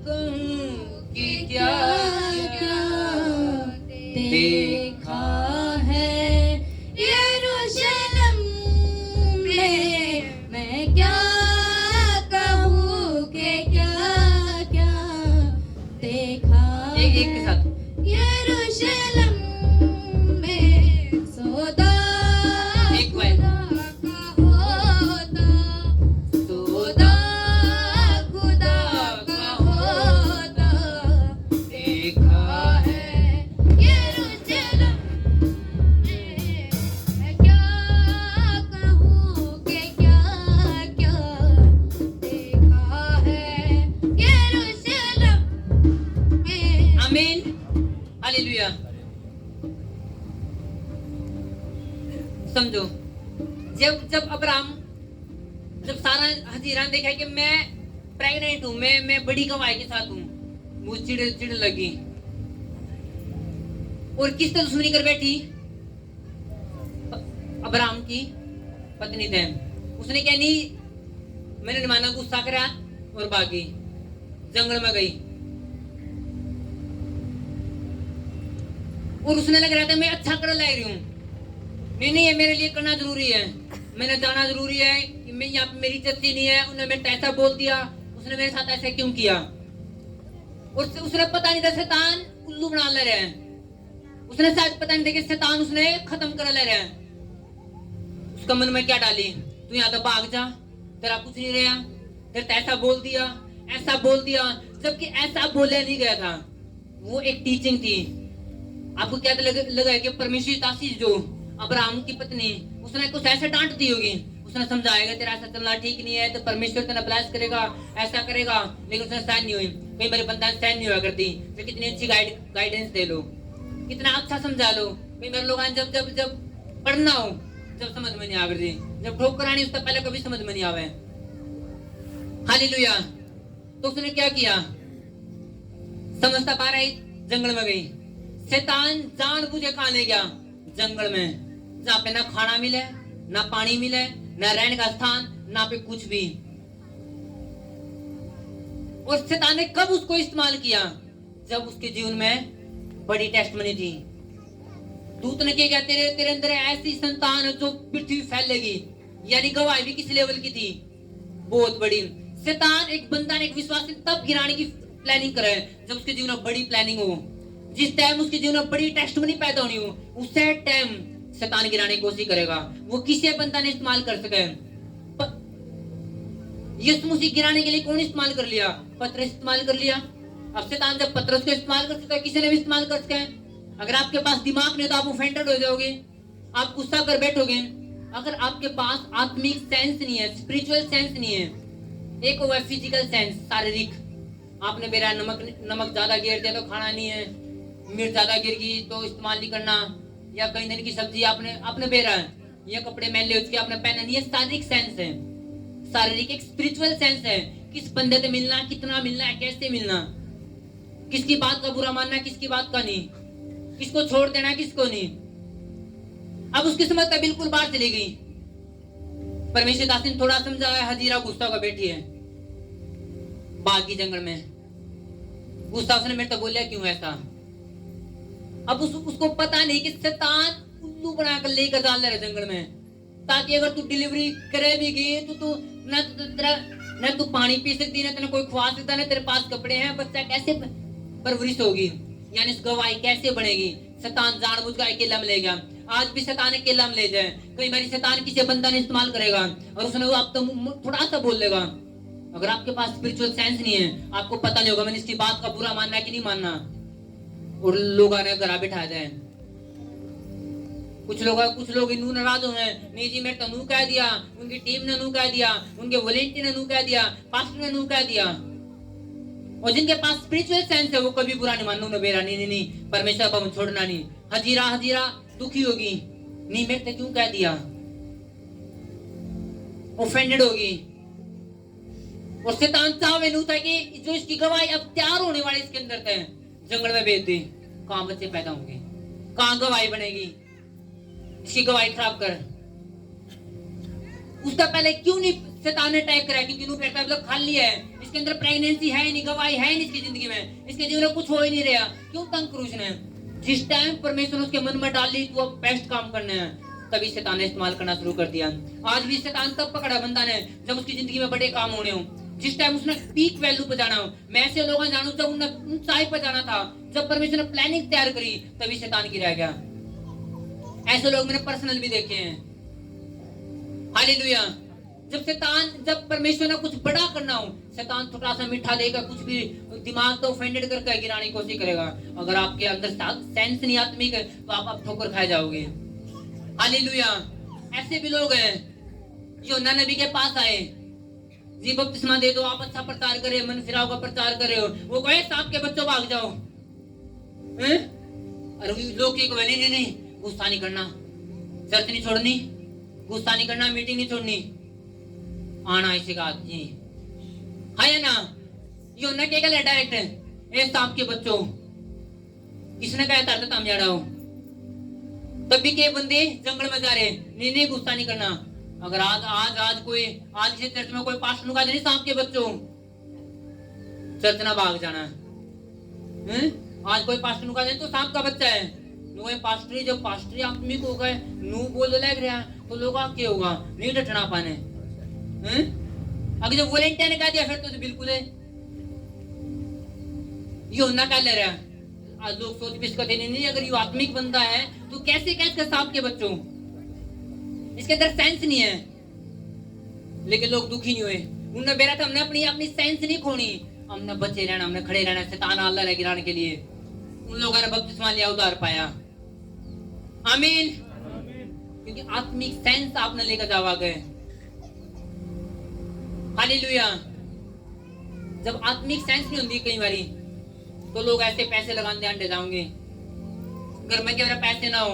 कहूं कि क्या देखा है यरूशलेम में, मैं क्या कहूँ कि क्या क्या देखा एक के साथ यरूशलेम में। सौदा एक बार का होता, सौदा खुदा का होता, देखा है यरूशलेम में। मैं क्या कहूँ कि क्या क्या देखा है यरूशलेम में। आमीन, हालेलुया। समझो, जब अब्राहम, जब सारा हजीरा ने देखा कि मैं प्रेग्नेंट हूं, मैं बड़ी गवाही के साथ हूं, वो चिड़ लगी। और किस तरह दुश्मनी कर बैठी? अब्राहम की पत्नी ने। उसने क्या नहीं, मैंने नहीं माना, गुस्सा करा और भागी, जंगल में गई। और उसने लग रहा था मैं अच्छा कर ला रही हूँ। नहीं, ये मेरे लिए करना जरूरी है, मैंने जाना जरूरी है। मैं यहाँ पे मेरी इज्जत नहीं है, उन्होंने मेरे ऐसा बोल दिया, उसने मेरे साथ ऐसा क्यों किया? और उसने पता नहीं था शैतान उल्लू बना ले रहे हैं। उसने शायद पता नहीं था कि शैतान उसने खत्म कर ले रहे हैं। उसका मन में क्या डाली, तू यहाँ तो भाग जा, तेरा कुछ नहीं रहा, तेरे ऐसा बोल दिया, जबकि ऐसा बोला नहीं गया था। वो एक टीचिंग थी। आपको क्या लगा कि परमेश्वर दासी जो अब्राहम की पत्नी, उसने कुछ ऐसे डांट दी होगी, उसने समझाएगा तेरा ऐसा चलना ठीक नहीं है, तो परमेश्वर तेरा ब्लेस करेगा, ऐसा करेगा, लेकिन उसने सहन नहीं हुई। कई मेरे बंदा सहन नहीं हुआ करती, तो कितनी अच्छी गाइडेंस दे लो, कितना अच्छा समझा लो। कई मेरे लोग जब जब जब पढ़ना हो जब समझ में नहीं आ करती, जब ठोकर आनी उससे पहले कभी समझ में नहीं आवे। हालेलुया। तो उसने क्या किया, समझता पा रही, जंगल में गई। शैतान जानबूझे कहां ले गया, जंगल में, जहां पे ना खाना मिले, ना पानी मिले, ना रहने का स्थान, ना पे कुछ भी। और शैतान ने कब उसको इस्तेमाल किया, जब उसके जीवन में बड़ी टेस्टमनी थी। दूत ने क्या, तेरे अंदर ऐसी संतान है जो पृथ्वी फैलेगी, यानी गवाही भी किस लेवल की थी, बहुत बड़ी। शैतान एक बंदा ने, एक विश्वासी तब गिराने की प्लानिंग करे जब उसके जीवन में बड़ी प्लानिंग हो, जिस टाइम उसके जीवन में बड़ी टेस्टमनी पैदा होनी हो, उसे टाइम शैतान गिराने की कोशिश करेगा। वो किसी बंदा ने इस्तेमाल कर सके। यीशु मसीह गिराने के लिए कौन इस्तेमाल कर लिया, पतरस इस्तेमाल कर लिया। अब शैतान जब पतरस को इस्तेमाल कर सकता है, किसी ने भी इस्तेमाल कर सके। अगर आपके पास दिमाग नहीं तो आप ऑफेंडेड हो जाओगे, आप गुस्सा कर बैठोगे। अगर आपके पास आत्मिक सेंस नहीं है, स्पिरिचुअल सेंस नहीं है, एक वो है फिजिकल सेंस, शारीरिक। आपने मेरा नमक ज्यादा गिर दिया तो खाना नहीं है, मिर्च ज्यादा गिर गई तो इस्तेमाल नहीं करना, या कई दिन की सब्जी आपने बेरा है, या कपड़े मैले उसके आपने पहना नहीं है। शारीरिक सेंस है, शारीरिक। एक स्पिरिचुअल सेंस है, किस बंदे से मिलना, कितना मिलना है, कैसे मिलना, किसकी बात का बुरा मानना, किसकी बात का नहीं, किसको छोड़ देना, किसको नहीं। अब उसकी समझ तो बिल्कुल बाहर चली गई। परमेश्वर दास ने थोड़ा समझाया, हजीरा गुस्सा का बैठी है बाग की जंगल में। गुस्सा उसने मेरे तो बोलिया क्यों ऐसा। अब उसको पता नहीं कि शैतान उल्लू बनाकर लेकर डाल रहा है जंगल में, ताकि अगर तू डिलीवरी करे भी गई तो तू न तू पानी पी सकती, न तेरे कोई खवा सकता, न तेरे पास कपड़े हैं, बच्चा कैसे परवरिश होगी, यानी इस गवाही कैसे बनेगी। शैतान जानबूझ कर अकेला में ले गया। आज भी शैतान अकेला में ले जाए, कई बार शैतान किसी बंदा ने इस्तेमाल करेगा और उसने आप तो थोड़ा सा बोल देगा। अगर आपके पास स्पिरिचुअल सेंस नहीं है, आपको पता नहीं होगा मैंने इसकी बात का बुरा मानना है कि नहीं मानना, और लोग आने घर बिठा जाए। कुछ लोग इनू नाराज हुए, नहीं जी मेरे तो नू कह दिया, उनकी टीम ने नू कह दिया, उनके वॉलंटियर ने नू कह दिया, पास्टर ने नू कह दिया। और जिनके पास स्पिरिचुअल सेंस है वो कभी बुरा नहीं मानना, बेरा नहीं, परमेश्वर को छोड़ना नहीं। हजीरा दुखी होगी, नहीं मेरे तो क्यों कह दिया, ऑफेंडेड होगी। और शैतान चाहे नू था कि जो इसकी गवाही अब तैयार होने वाली इसके अंदर थे, जंगल में भेज दे। कहां बच्चे पैदा होंगे, कहां गवाही बनेगी, इसकी गवाही खराब कर। उसका पहले क्यों नहीं शैतान ने अटैक करा, क्योंकि नू कहता मतलब खाली है, इसके अंदर प्रेगनेंसी है नहीं, गवाही है नहीं इसकी जिंदगी में, इसके जीवन में कुछ हो ही नहीं रहा। क्यों तंग करूं उसने। जिस टाइम परमेश्वर उसके मन में डाली तो अब बेस्ट काम करना है, तभी शैतान ने इस्तेमाल करना शुरू कर दिया। आज भी शैतान तब पकड़ा बंदा ने जब उसकी जिंदगी में बड़े काम होने हो, जिस टाइम उसने पीक वैल्यू पे जाना हो। मैं ऐसे लोगों जानू जब उन्हें ऊंचाई पे जाना था, जब परमेश्वर ने प्लानिंग तैयार करी, तभी शैतान गिरा गया। ऐसे लोग मैंने पर्सनल भी देखे हैं। हालेलुया। जब परमेश्वर ने कुछ बड़ा करना हो, शैतान थोड़ा सा मीठा देगा, कुछ भी दिमाग तो ऑफेंडेड करके गिराने की कोशिश करेगा। अगर आपके अंदर सेंस नहीं आत्मिक है तो आप ठोकर खाए जाओगे। हालेलुया। ऐसे भी लोग हैं यूहन्ना नबी के पास आए, जी बपतिस्मा दे दो, आप अच्छा प्रचार करे, मन फिराव का प्रचार करे हो। वो कहे सांप के बच्चों भाग जाओ। अरे लोग नहीं, गुस्सा नहीं करना, चर्च नहीं छोड़नी, गुस्सा नहीं करना, मीटिंग नहीं छोड़नी, आना इसी का जी है ना। यूहन्ना क्या कहला डायरेक्ट, ए सांप के बच्चों, किसने कहा था ताम जाड़ा हो। तभी के बंदे जंगल में जा रहे, नहीं गुस्सा नहीं करना। अगर आज से चर्च में कोई पास्टर नुका नहीं सांप के बच्चों, चर्च ना भाग जाना। आज कोई पास्टर नुका दे तो सांप का बच्चा है, नुए पास्टरी जब पास्टरी आत्मिक हो गए, नू बोल लग रहा तो लोग क्या होगा, नहीं डटना पाने। अगर जब वॉलंटियर ने कह दिया फिर तो बिल्कुल है। यूहन्ना क्या ले रहा है, आज लोग सोच भी इसका देने नहीं, अगर ये आत्मिक बंदा है तो कैसे सांप के बच्चों, इसके अंदर सेंस नहीं है। लेकिन लोग दुखी नहीं हुए, उन्होंने बेरा था हमने अपनी सेंस नहीं खोनी, हमने बचे रहना, हमने खड़े रहना शैतान अल्लाह ने गिराने के लिए। उन लोगों ने बपतिस्मा लिया, उद्धार पाया। आमीन। क्योंकि आत्मिक सेंस आपने लेकर जावा गए। हालेलुया। जब आत्मिक सेंस नहीं होती कई बारी तो लोग ऐसे पैसे लगाने अंडे जाओगे, घर में क्या पैसे ना हो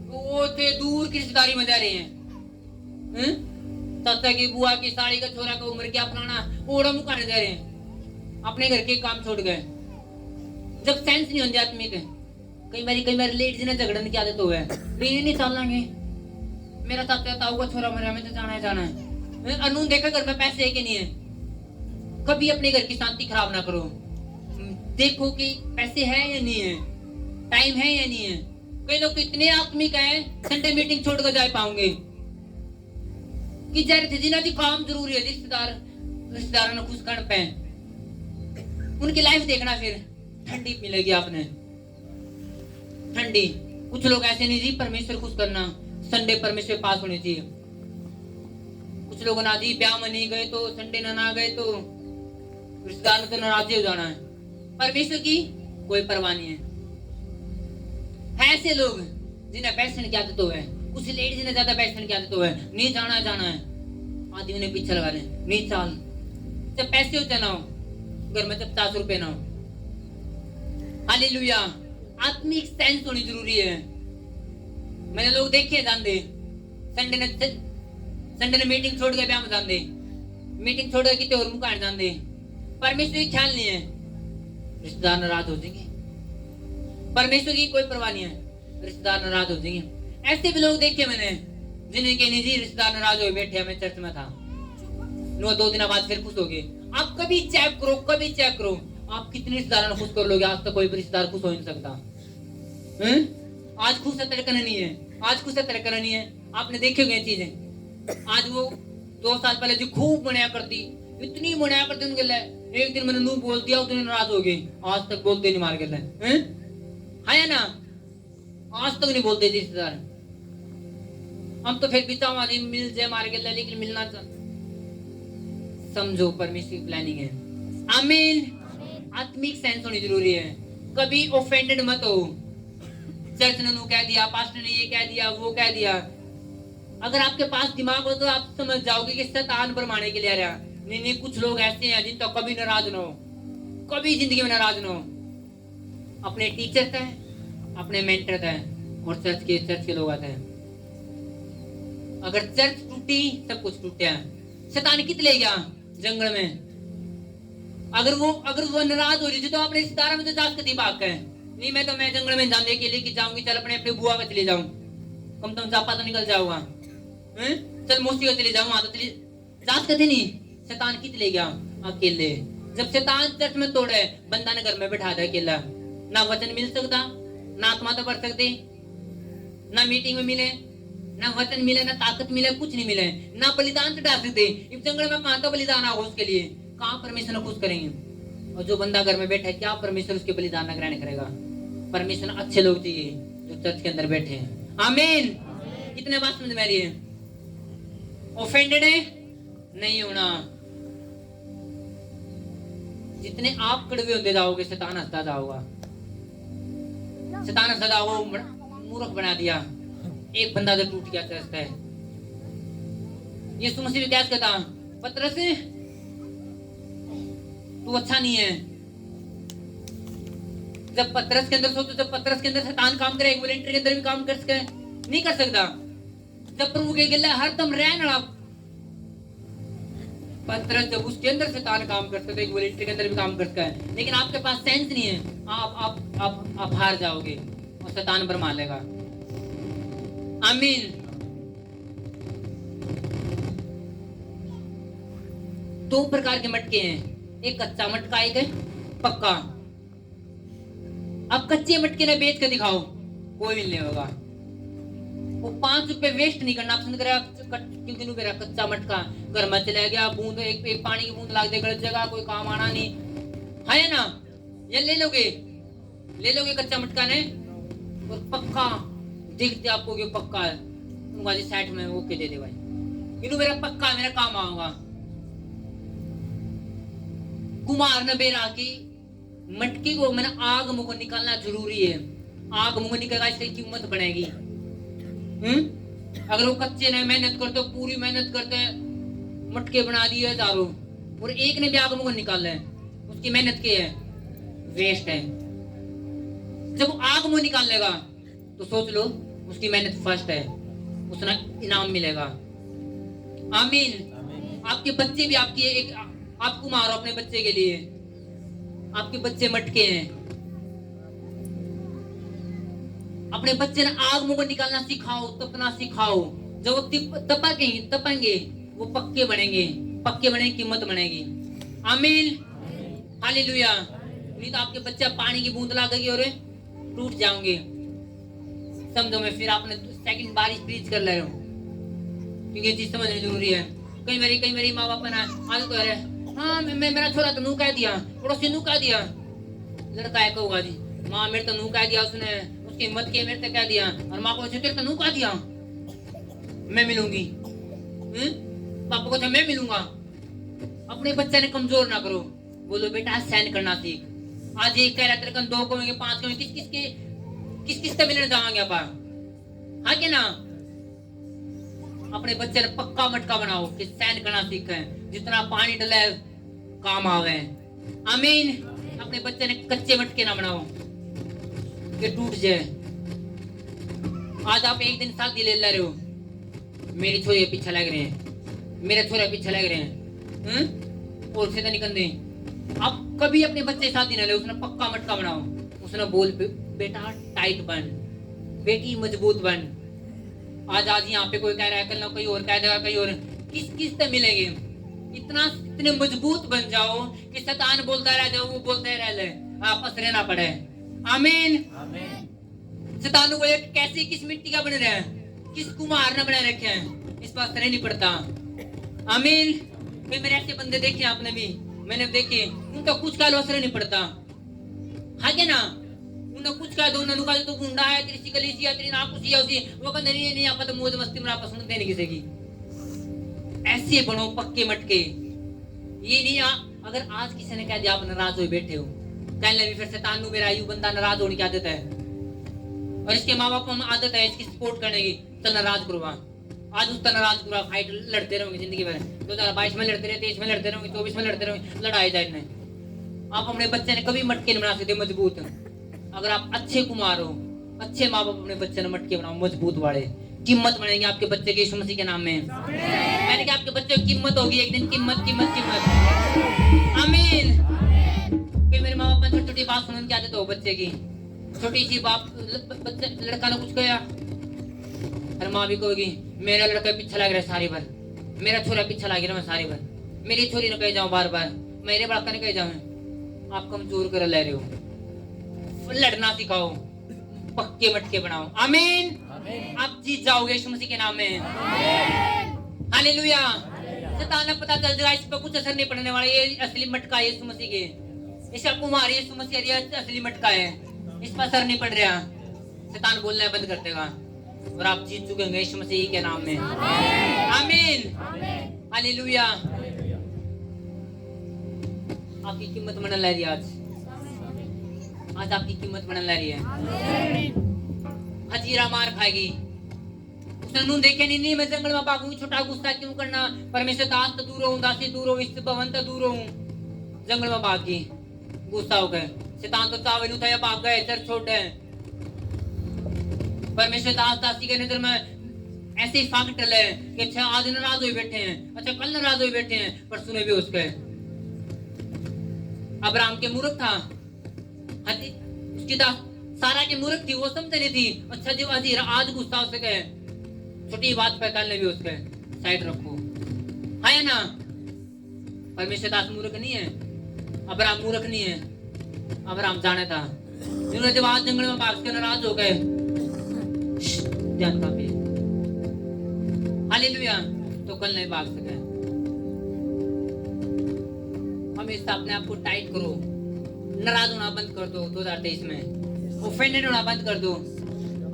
वो थे दूर की रिश्तेदारी में जा रहे हैं, चाचा की बुआ की साड़ी का छोरा का उम्र क्या फलाना ओड़ा मुकाने जा रहे हैं, अपने घर के काम छोड़ गए। जब सेंस नहीं होती आत्मिक, कई बार लेट जी ने झगड़ने की आदत हो है, नहीं चलेंगे मेरा चाचा ताऊ का छोरा मरा, हमें तो जाना है। अनून देखा घर में पैसे है कि नहीं है। कभी अपने घर की शांति खराब ना करो, देखो कि पैसे है या नहीं है, टाइम है या नहीं है। कई लोग तो इतने आत्मिक हैं संडे मीटिंग छोड़कर जा पाओगे कि जरूर जिना जी काम जरूरी है, रिश्तेदारों ने खुश कर पे उनकी लाइफ देखना, फिर ठंडी मिलेगी आपने ठंडी। कुछ लोग ऐसे नहीं जी परमेश्वर खुश करना संडे परमेश्वर पास होनी चाहिए। कुछ लोग ना जी ब्याह में नहीं गए तो संडे ना गए तो रिश्तेदार से नाराज हो जाना है। परमेश्वर की कोई परवाह नहीं है। ऐसे लोग जिन्हें बैठने की आदत है, कुछ लेडीज ने ज्यादा बैठने की आदत है, नहीं जाना है, आदमी उन्हें पीछे लगा रहे नहीं चाल, जब पैसे होते ना हो घर में, जब 50 रुपए ना हो। हालेलुया। आत्मिक सेंस होनी जरूरी है। मैंने लोग देखे जानते संडे ने मीटिंग छोड़ के ब्याह में जानते, मीटिंग छोड़ के कितने और मुकान जानते, परमेश्वर की ख्याल नहीं है, रिश्तेदार नाराज हो जाएंगे। परमेश्वर की कोई परवाह नहीं है, रिश्तेदार नाराज हो जाएंगे। ऐसे भी लोग देखे मैंने जिन्हें कहने जी रिश्तेदार नाराज हो बैठे, मैं चर्च में था, 2 दिन बाद फिर खुश हो गए। आप कभी चेक करो आप कितने रिश्तेदारों को खुश कर लोगे। आज तक कोई भी रिश्तेदार खुश हो नहीं सकता। आज खुश है तड़कना नहीं है, आज खुश है तड़कना नहीं है। आपने देखे हुए चीजें। आज वो 2 साल पहले जो खूब मनाया करती, इतनी मनाया करती उनके लिए, एक दिन मैंने नू बोल दिया उतने नाराज हो गए, आज तक बोलते नहीं मार के है ना, आज तक नहीं बोलते रिश्तेदार। हम तो फिर बिचाओ वाली मिल जाए मार के लिए, लेकिन मिलना समझो परमेश्वर की प्लानिंग है। आमीन। आत्मिक सेंस होनी जरूरी है। कभी ऑफेंडेड मत हो, चर्च ने कह दिया, पास्टर ने ये कह दिया, वो कह दिया। अगर आपके पास दिमाग हो तो आप समझ जाओगे कि शैतान भरमाने के लिए आ रहा। नहीं, कुछ लोग ऐसे हैं जिन तो कभी नाराज ना हो, कभी जिंदगी में नाराज ना हो। अपने टीचर थे, अपने मेंटर थे और चर्च के लोग आते हैं। अगर चर्च टूटी सब कुछ टूटा। शैतान कित ले गया जंगल में। अगर वो नाराज हो रही तो अपने रिश्तेदारों में तो जा सकती बात है। नहीं मैं जंगल में जाने के लिए कि जाऊंगी, चल अपने बुआ का चले जाऊं, कम से कम जापा तो निकल जाऊंगा, चल मौसी का चले जाऊं, तो चले जा सकते नहीं। शैतान कित ले गया अकेले। जब शैतान चर्च में तोड़े, बंदा ने घर में बैठा दिया अकेला, ना वचन मिल सकता, ना आत्मा तो पढ़ सकते, ना मीटिंग में मिले, ना वचन मिले, ना ताकत मिले, कुछ नहीं मिले, ना बलिदान चढ़ा सकते। इस जंगल में कहां का बलिदान आगा उसके लिए, कहां परमेश्वर खुश करेंगे। और जो बंदा घर में बैठा है, क्या परमेश्वर उसके बलिदान न ग्रहण करेगा। परमेश्वर अच्छे लोग चाहिए जो चर्च के अंदर बैठे हैं। आमीन। कितने बात समझ में आ रही है। ऑफेंडेड है नहीं होना। जितने आप कड़वे होते जाओगे शैतान हंसता जाओगा, शैतान हंसता जाओगे, मूर्ख बना दिया। एक बंदा तो टूट गया चर्च है। यीशु मसीह क्या कहता, पतरस तू अच्छा नहीं है। जब पतरस के अंदर सोचो, जब पतरस के अंदर शैतान काम करे, वॉलंटियर के अंदर भी काम कर सके नहीं कर सकता। जब प्रभु के गिल्ला हर दम रहना पतरस, जब उसके अंदर शैतान काम कर सकते, वॉलंटियर के अंदर भी काम कर सकता है, लेकिन आपके पास सेंस नहीं है, आप हार जाओगे और शैतान भरमा लेगा। आमीन। 2 प्रकार के मटके हैं, एक कच्चा मटका, एक है पक्का। अब कच्चे मटके ने बेच के दिखाओ, कोई भी नहीं होगा। वो 5 रुपए वेस्ट नहीं करना पसंद करेगा, क्योंकि मेरा कच्चा मटका घर में चला गया, बूंद एक पानी की बूंद लाग दे गलत जगह, कोई काम आना नहीं है ना। ये ले लोगे कच्चा मटका ने, और पक्का दिखते आपको कि पक्का है, साइड में ओके दे दे भाई, इन्हों मेरा पक्का, मेरा काम आऊंगा। कुमार ने बेरा की मटकी को मैंने आग मुंह निकालना जरूरी है। आग मुंह निकलेगा इससे कीमत बढ़ेगी। अगर वो कच्चे ने मेहनत करते, पूरी मेहनत करते, मटके बना दिए हजारों, और एक ने भी आग मुंह निकाला है, उसकी मेहनत की है, वेस्ट है। जब वो आग मुंह निकाल लेगा तो सोच लो उसकी मेहनत फर्स्ट है, उसने इनाम मिलेगा। आमीन। आपके बच्चे भी आपकी एक आपको मारो अपने बच्चे के लिए। आपके बच्चे मटके हैं, अपने बच्चे ने आग मुंह निकालना सिखाओ, तपना सिखाओ। जब वो तपेंगे वो पक्के बनेंगे, कीमत बनेगी। आमीन, हालेलुया। नहीं तो आपके बच्चे पानी की बूंद लगेगी और टूट जाओगे। समझो मैं फिर आपने सेकंड बारिश प्रीच कर ले रहा हूँ, क्योंकि ये चीज समझनी जरूरी है। कई मेरी माँ बाप ना आदत तो है, हाँ मैं मेरा छोरा तो नू कह दिया, पड़ोसी नू कह दिया, लड़का है कहूँगा जी माँ मेरे तो नू कह दिया, उसने उसकी हिम्मत की मेरे तो कह दिया, और माँ को तेरे तो नू कह दिया मैं मिलूंगी, पापा को मैं मिलूंगा। अपने बच्चे ने कमजोर ना करो, बोलो बेटा सहन करना सीख। आज एक कह रहा तेरे कन 2 कमेंगे 5 कमेंगे, किस किस मिलने जाएंगे आप, हाँ क्या ना। अपने बच्चे ने पक्का मटका बनाओ कि सहन करना सीखे, जितना पानी डले काम आवे। आमीन। अपने बच्चे ने कच्चे मटके ना बनाओ कि टूट जाए। आज आप एक दिन शादी ले रहे हो, मेरी छोरी पीछे लग रहे हैं, मेरे छोरे पीछे लग रहे हैं, और से तो निकल दे। आप कभी अपने बच्चे शादी ना ले, उसने पक्का मटका बनाओ। उसने बोल बेटा टाइट बन, बेटी मजबूत बन। आज यहाँ पे कोई कह रहा है, कल ना कोई और कह देगा, कहीं और किस से मिलेंगे। इतने मजबूत बन जाओ कि शैतान बोलता रह जाओ, वो बोलते रह ले, आपस रहना पड़े। आमीन। शैतान को कैसे किस मिट्टी का बन रहा है, किस कुम्हार ने बना रखे हैं, इस पर असर नहीं पड़ता। आमीन। कई मेरे ऐसे बंदे देखे आपने भी, मैंने देखे, उनका कुछ का असर नहीं पड़ता, हाँ क्या ना। उन्हें कुछ कह दो, उन्होंने कहा तो गुंडा है, तेरी शिकली सी है, तेरी नाक कुछ है उसी, वो कहते नहीं आप तो मौज मस्ती में आपस सुनते नहीं किसी की। ऐसे बनो पक्के मटके। ये नहीं अगर आज किसी ने कह दिया आप नाराज हो बैठे हो, कहने भी फिर शैतान मेरा आयु बंदा नाराज होने की आदत है, और इसके माँ बाप में आदत है इसकी सपोर्ट करने की, चल नाराज करो। आज उसका नाराज करो, फाइट लड़ते रहोगे जिंदगी भर। 2022 में लड़ते रहे, 23 में लड़ते रहोगे, 24 में लड़ते रहोगे, लड़ाई जाए नहीं। आप अपने बच्चे ने कभी मटके नहीं बना सकते मजबूत। अगर आप अच्छे कुमार हो, अच्छे माँ बाप अपने बच्चे ने मटके बनाओ मजबूत वाले, कीमत बनेंगे आपके बच्चे के यीशु मसीह के नाम में। मैंने कहा आपके बच्चे की कीमत होगी एक दिन, कीमत। आमीन। कि मेरे माँ बाप ने छोटी छोटी बात सुनने की आदत हो बच्चे की, छोटी सी बात, बच्चे लड़का ने कुछ कहा, अरे माँ भी कहोगी मेरा लड़का पीछे लग रहा है सारी बार, मेरा छोरा पीछे लग रहा है सारी बार, मेरी छोरी ने कह जाऊं बार बार, मेरे बड़का ने कह जाऊं। आप कमजोर कर ले रहे हो, लड़ना सिखाओ, पक्के मटके बनाओ। आमीन। आप जीत जाओगे यीशु मसीह के नाम में। हालेलुया। शैतान को पता चल जाएगा इस पर कुछ असर नहीं पड़ने वाला, ये असली मटका है यीशु मसीह के, इसका कुमार यीशु मसीह असली मटका है, इस पर असर नहीं पड़ रहा। शैतान बोलना बंद कर देगा और आप जीत चुके होंगे यीशु मसीह के नाम में। आमीन। हालेलुया। आपकी कीमत बनने लग रही है आज आपकी कीमत बनने लग रही है। हजीरा मार खाएगी, उसने नून देखे नहीं मैं जंगल में भागूंगी, छोटा गुस्सा क्यों करना, परमेश्वर दास तो दूर हूँ, दासी दूर हूँ, इस भवन तो दूर हूँ, जंगल में भाग गई, गुस्सा हो गए। शैतान तो चावल उठाया भाग गए, चर छोड़ गए। परमेश्वर दास दासी के नजर में ऐसे ही फाक टले कि अच्छा आज नाराज हुए बैठे हैं, अच्छा कल नाराज हुए बैठे हैं, पर सुने भी उसके। अब्राहम के मूर्ख था, उसकी सारा के मूर्ख थी, वो समझ नहीं थी। अच्छा जी हजीरा आज गुस्सा हो सके, छोटी बात पे करने भी उसके साइड रखो, है ना। परमेश्वर दास मूर्ख नहीं है, अब्राहम मूर्ख नहीं है। अब्राहम जाने था, जिन्होंने जब आज जंगल में भाग के नाराज हो गए, ध्यान काफी। हालेलुया। तो कल नहीं भाग सके। हमेशा अपने आप को टाइट करो, नाराज होना बंद कर दो। 2023 में ऑफेंडेड होना बंद कर दो।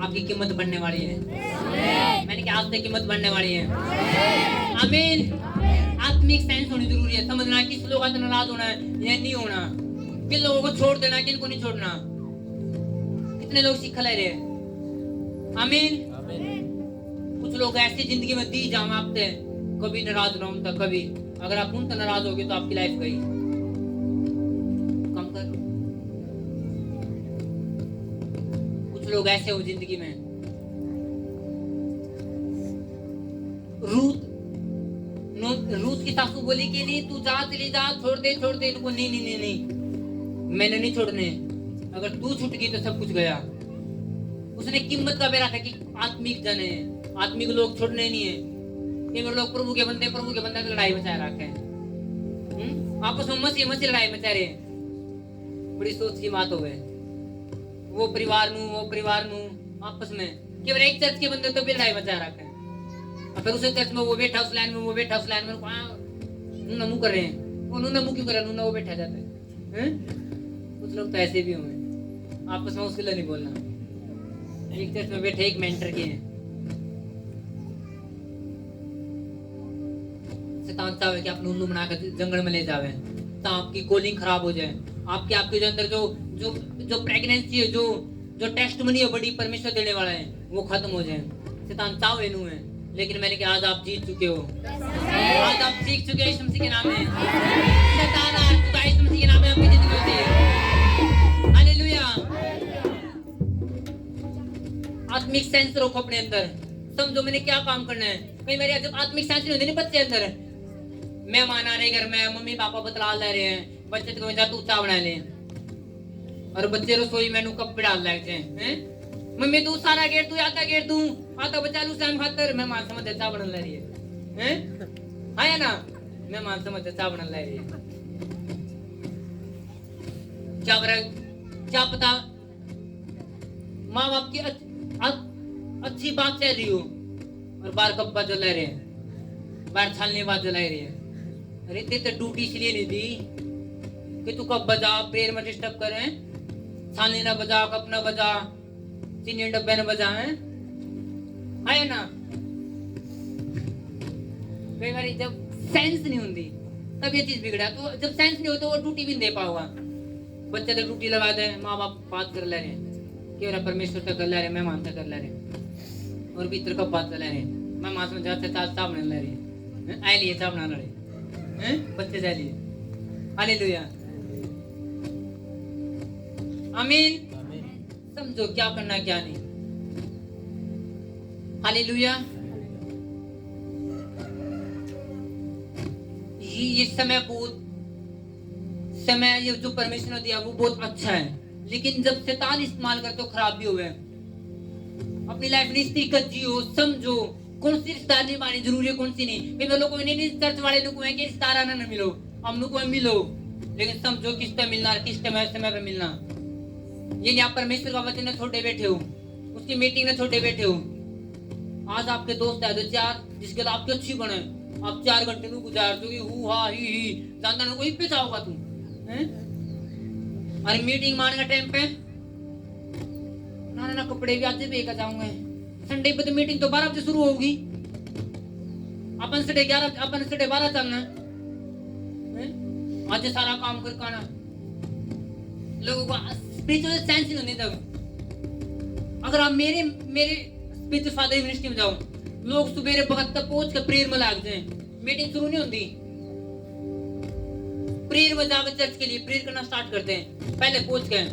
आपकी कीमत बढ़ने वाली है। मैंने कहा आपसे कीमत बढ़ने वाली है। आमीन। आत्मिक साइंस होनी जरूरी है, समझना किस लोगों से नाराज होना है या नहीं होना, किन लोगों को छोड़ देना, किन को नहीं छोड़ना। कितने लोग सीख ले रहे। आमीन। कुछ लोग ऐसी जिंदगी में दी जाओ आपसे, कभी नाराज ना होता, कभी अगर आप उनसे नाराज होगे तो आपकी लाइफ गई। कम कर। कुछ लोग ऐसे हो जिंदगी में। रूथ की सासू बोली कि नहीं तू जा, चली जा, छोड़ दे इनको। नहीं नहीं नहीं नहीं, मैंने नहीं छोड़ने। अगर तू छूट गई तो सब कुछ गया। उसने कीमत का बेरा था कि आत्मिक जन है, आत्मिक लोग छोड़ने नहीं है। ये लोग प्रभु के बंदे की लड़ाई मचा रखे हैं। आपस में मसी लड़ाई मचा रहे हैं। बड़ी सोच की बात हो गए। वो परिवार नू आपस में केवल एक चर्च के बंदे तो भी लड़ाई मचा रखे हैं। और फिर उसे चर्च में वो बैठा उस लाइन में, वो बैठा उस लाइन में, नूना मुंह कर रहे हैं। वो नूना मुंह क्यों कर रहा है? नूना वो बैठा जाता है। कुछ लोग तो ऐसे भी हुए आपस में, उसके लिए नहीं बोलना। एक चर्च में बैठे एक मेंटर के हैं। शैतान चाहे कि आप नूनू बनाकर जंगल में ले जावे, तो आपकी कॉलिंग खराब हो जाए। आपके जो अंदर जो प्रेगनेंसी है, जो टेस्ट मनी है बड़ी परमेश्वर देने वाला है, वो खत्म हो जाए। शैतान चावे नू है, लेकिन मैंने कहा आज आप जीत चुके हो, आज आप सीख चुके हो यीशु मसीह के नाम में। शैतान आज चुका यीशु मसीह के नाम में, आपकी जिंदगी होती है। हालेलुया। आत्मिक सेंस रखो अपने अंदर। समझो मैंने क्या काम करना है। कई बार जब आत्मिक सेंस नहीं होती नहीं बच्चे अंदर, मेहमान आ रहे घर में, मम्मी पापा बतला ले रहे हैं, बच्चे तो जा तू चाय बना ले, और बच्चे रसोई में कप पे डाल लेते हैं। मम्मी तू सारा गेट तू आता गेट तू आता बचा लू शाम खातर। मैं मान समझ चाय बना ले रही है, है ना? मैं मान समझ चाय बना ले रही है। क्या पता माँ बाप की अच्छी बात चल रही हो और बाहर कब्बा जला रहे हैं, बाहर छालने बात जला रही है। अरे तेरे ड्यूटी इसलिए नहीं दी कि तू कब बजा, प्रेयर में डिस्टर्ब करे, छालने ना बजा, कप ना बजा, चीनी डब्बे ना बजा, है ना? कई बार जब सेंस नहीं होती तब ये चीज बिगड़ा। तो जब सेंस नहीं हो तो वो ड्यूटी भी नहीं दे पाऊंगा। बच्चे तो ड्यूटी लगा दे, माँ बाप बात कर ले रहे हैं कि परमेश्वर तक कर ले रहे, मेहमान तक कर ले रहे, और भीतर कब बात कर ले रहे, मैं माँ समझ जाते चाय बना ले रही है, आए लिए चाय बना रहे हैं बच्चे जा लिए। हालेलुया, आमीन। समझो क्या करना क्या नहीं। हालेलुया। ये समय ये जो परमेश्वर ने दिया वो बहुत अच्छा है, लेकिन जब शैतान इस्तेमाल करे तो खराब भी हुए। अपनी लाइफ निष्ठिक जियो, समझो कौन सी रिश्तेदार निभानी जरूरी है, कौन सी नहीं। कई लोगों को नहीं चर्च वाले लोग को है कि रिश्तेदार आना ना मिलो, हम लोग को मिलो, लेकिन समझो किस टाइम मिलना, किस समय पे मिलना। ये आप परमेश्वर का वचन ने छोटे बैठे हो, उसकी मीटिंग में छोटे बैठे हो। आज आपके दोस्त है दो चार जिसके साथ आपकी अच्छी बने, आप 4 घंटे में गुजार दोगे, हु हा ही जानता ना कोई पे जाओगा तुम, हैं? अरे मीटिंग मान का टाइम पे ना कपड़े भी आज भी जाऊंगा। संडे पे तो मीटिंग तो 12 बजे शुरू होगी, अपन संडे 12 चलना है। आज सारा काम कर काना लोगों को स्पिरिचुअल सेंस ही नहीं तब। अगर आप मेरे स्पिरिचुअल फादर मिनिस्ट्री में जाओ, लोग सुबह वक्त तक पहुंच कर प्रेयर में लग जाए, मीटिंग शुरू नहीं होती, प्रेयर में जाकर चर्च के लिए प्रेयर करना स्टार्ट करते हैं, पहले पहुंच गए।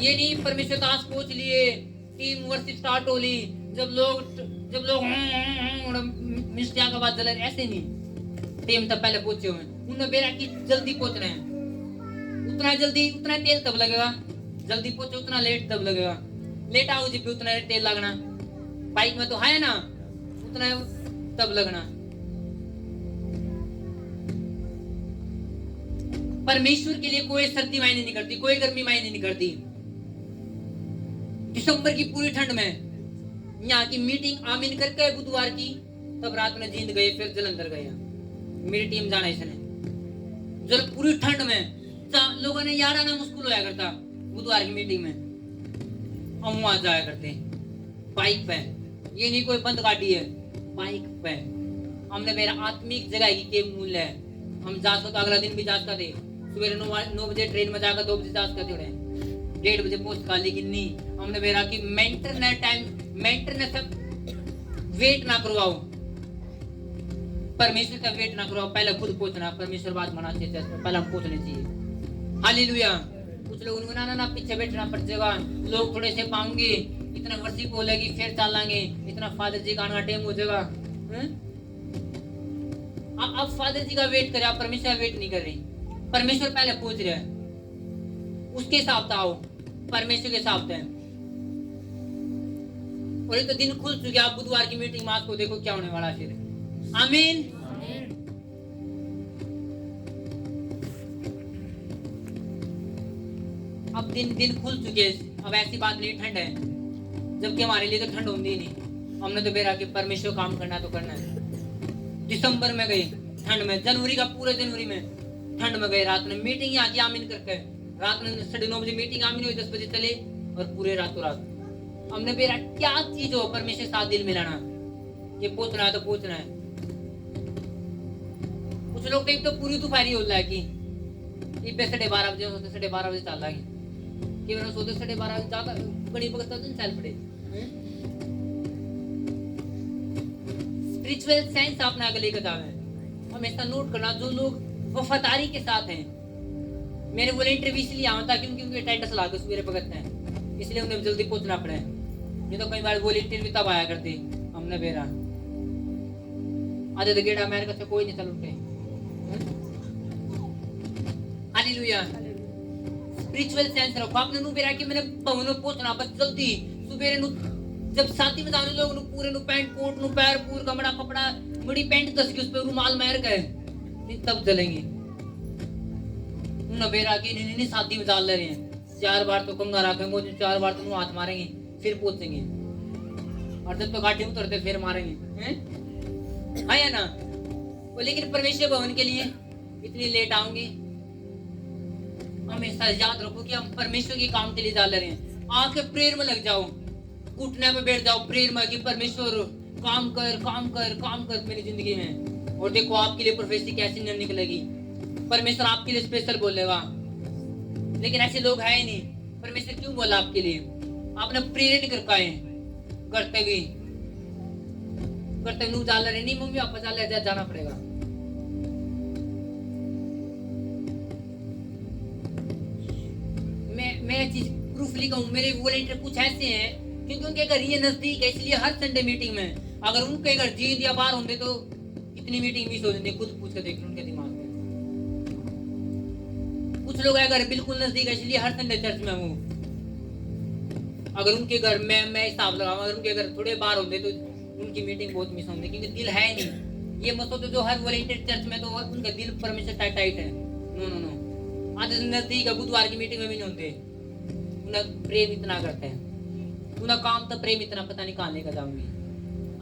ये नहीं परमेश्वर दास पहुंच लिए, टीम वर्शिप स्टार्ट हो ली, जब लोग मिस्टिया का बात चला, ऐसे नहीं। टीम तब पहले पहुंचे हुए, उन्होंने बेरा की जल्दी पहुंचना है, उतना जल्दी उतना तेल तब लगेगा, जल्दी पहुंचो उतना लेट तब लगेगा, लेट आओ जी उतना तेल लगना, बाइक में तो है ना उतना तब लगना। परमेश्वर के लिए कोई सर्दी मायने नहीं करती, कोई गर्मी मायने नहीं करती। दिसंबर की पूरी ठंड में यहाँ की मीटिंग आमीन करके बुधवार की, तब रात में जींद गए, फिर जलंधर गए, मेरी टीम जाना इसने जब पूरी ठंड में लोगों ने यार आना मुश्किल होया करता। बुधवार की मीटिंग में हम वहां जाया करते बाइक पे, ये नहीं कोई बंद गाड़ी है, बाइक पे। हमने मेरा आत्मिक जगह की के मूल्य है, हम जा सकते, अगला दिन भी जा सकते, सुबह 9 बजे ट्रेन में जाकर 2 बजे जा सकते उड़े, 1:30 बजे पहुंच का, लेकिन नहीं, हमने मेरा कि मेंटेनेंस वेट ना करवाओ, परमेश्वर का वेट ना करो, पहले खुद पहुंचना। परमेश्वर बात मना चाहिए, पहले हम पहुंचने चाहिए। हालेलुया। कुछ लोग उनको ना पीछे बैठना पड़ जाएगा, लोग थोड़े से पाऊंगे, इतना वर्षी बोलेगी फिर चलांगे, इतना फादर जी का आना टाइम हो जाएगा। आप फादर जी का वेट करें, आप परमेश्वर का वेट नहीं कर रहे। परमेश्वर पहले पहुंच रहे हैं, उसके हिसाब से आओ, परमेश्वर के हिसाब से। और एक तो दिन खुल चुके, आप बुधवार की मीटिंग में आपको देखो क्या होने वाला है फिर। आमीन। अब दिन खुल चुके, अब ऐसी बात नहीं ठंड है, जबकि हमारे लिए तो ठंड होती ही नहीं। हमने तो बेरा के परमेश्वर काम करना तो करना है। दिसंबर में गए ठंड में, जनवरी का पूरे जनवरी में ठंड में गए, रात में मीटिंग यहाँ की आमीन करके, रात में 9:30 बजे मीटिंग आमीन हुई, 10 बजे चले और पूरे रातों रात हमने बेरा क्या चीज हो परमेश्वर साथ दिल मिलाना, ये पूछना है तो पूछना है। कुछ लोग तो पूरी दोपहरी हो रहा है कि 12:30 बजे सोते, 12:30 बजे चल रहा है कि मैंने सोते 12:30 बजे ज्यादा बड़ी भगत तो चल पड़े। स्पिरिचुअल सेंस अपना आगे लेकर जावे, हमेशा नोट करना जो लोग वफादारी के साथ हैं। मेरे वॉलंटियर भी इसलिए आवा था क्योंकि उनके अटेंडेंस लाके सवेरे भगत हैं, इसलिए उन्हें जल्दी पहुंचना पड़े। नहीं तो कई बार वॉलंटियर भी तब आया करते, हमने बेरा आधे तो गेड़ा अमेरिका से कोई नहीं चल उठे। हालेलुया। स्पिरिचुअल सेंस रखो आपने नु बेरा कि मैंने भवन में पहुंचना बस जल्दी सुबेरे नु, जब साथी में जाने लोग नु पूरे नु पैंट कोट नु पैर पूर कमड़ा कपड़ा बड़ी पैंट कस के उस पे रुमाल मार के नहीं तब चलेंगे। उन बेरा के नहीं साथी में डाल ले रहे हैं, 4 बार तो कंगा रखेंगे, 4 बार तो हाथ मारेंगे फिर पहुंचेंगे, और जब तो गाड़ी उतरते फिर मारेंगे हैं, है ना। वो लेकिन परमेश्वर भवन के लिए इतनी लेट आऊंगी, हमेशा याद रखो कि हम परमेश्वर के काम के लिए जा रहे हैं। आके प्रेयर में लग जाओ, घुटने में बैठ जाओ प्रेयर में कि परमेश्वर काम कर काम कर काम कर मेरी जिंदगी में। और देखो आपके लिए प्रोफेसी कैसी न निकलेगी, परमेश्वर आपके लिए स्पेशल बोलेगा। लेकिन ऐसे लोग है ही नहीं। परमेश्वर क्यों बोला आपके लिए? आपने प्रेयर नहीं कर पाए, करते हुए डाल रहे नहीं, मम्मी पापा डाल रहे, जाना पड़ेगा। मैं चीज प्रूफ लिखा हूँ, मेरे वॉलंटियर कुछ ऐसे हैं क्योंकि उनके घर ये नजदीक है, इसलिए हर संडे मीटिंग में अगर उनके घर जीत या बाहर होते तो इतनी मीटिंग मिस हो जाती। खुद पूछ कर देख उनके दिमाग में। कुछ लोग अगर बिल्कुल नजदीक है इसलिए हर संडे चर्च में हूँ। अगर उनके घर मैं हिसाब लगाऊं, अगर उनके घर थोड़े बाहर होते तो उनकी मीटिंग बहुत मिस होती, क्योंकि दिल है नहीं। ये मत सोचो जो हर वॉलंटियर चर्च में तो उनका दिल परमेश्वर टाइट है। नो नो नो, आधे नजदीक है, बुधवार की मीटिंग में भी नहीं होते। उन्हें प्रेम इतना करते हैं, उनका काम तो प्रेम इतना पता नहीं कहाँ लेकर जाऊंगी।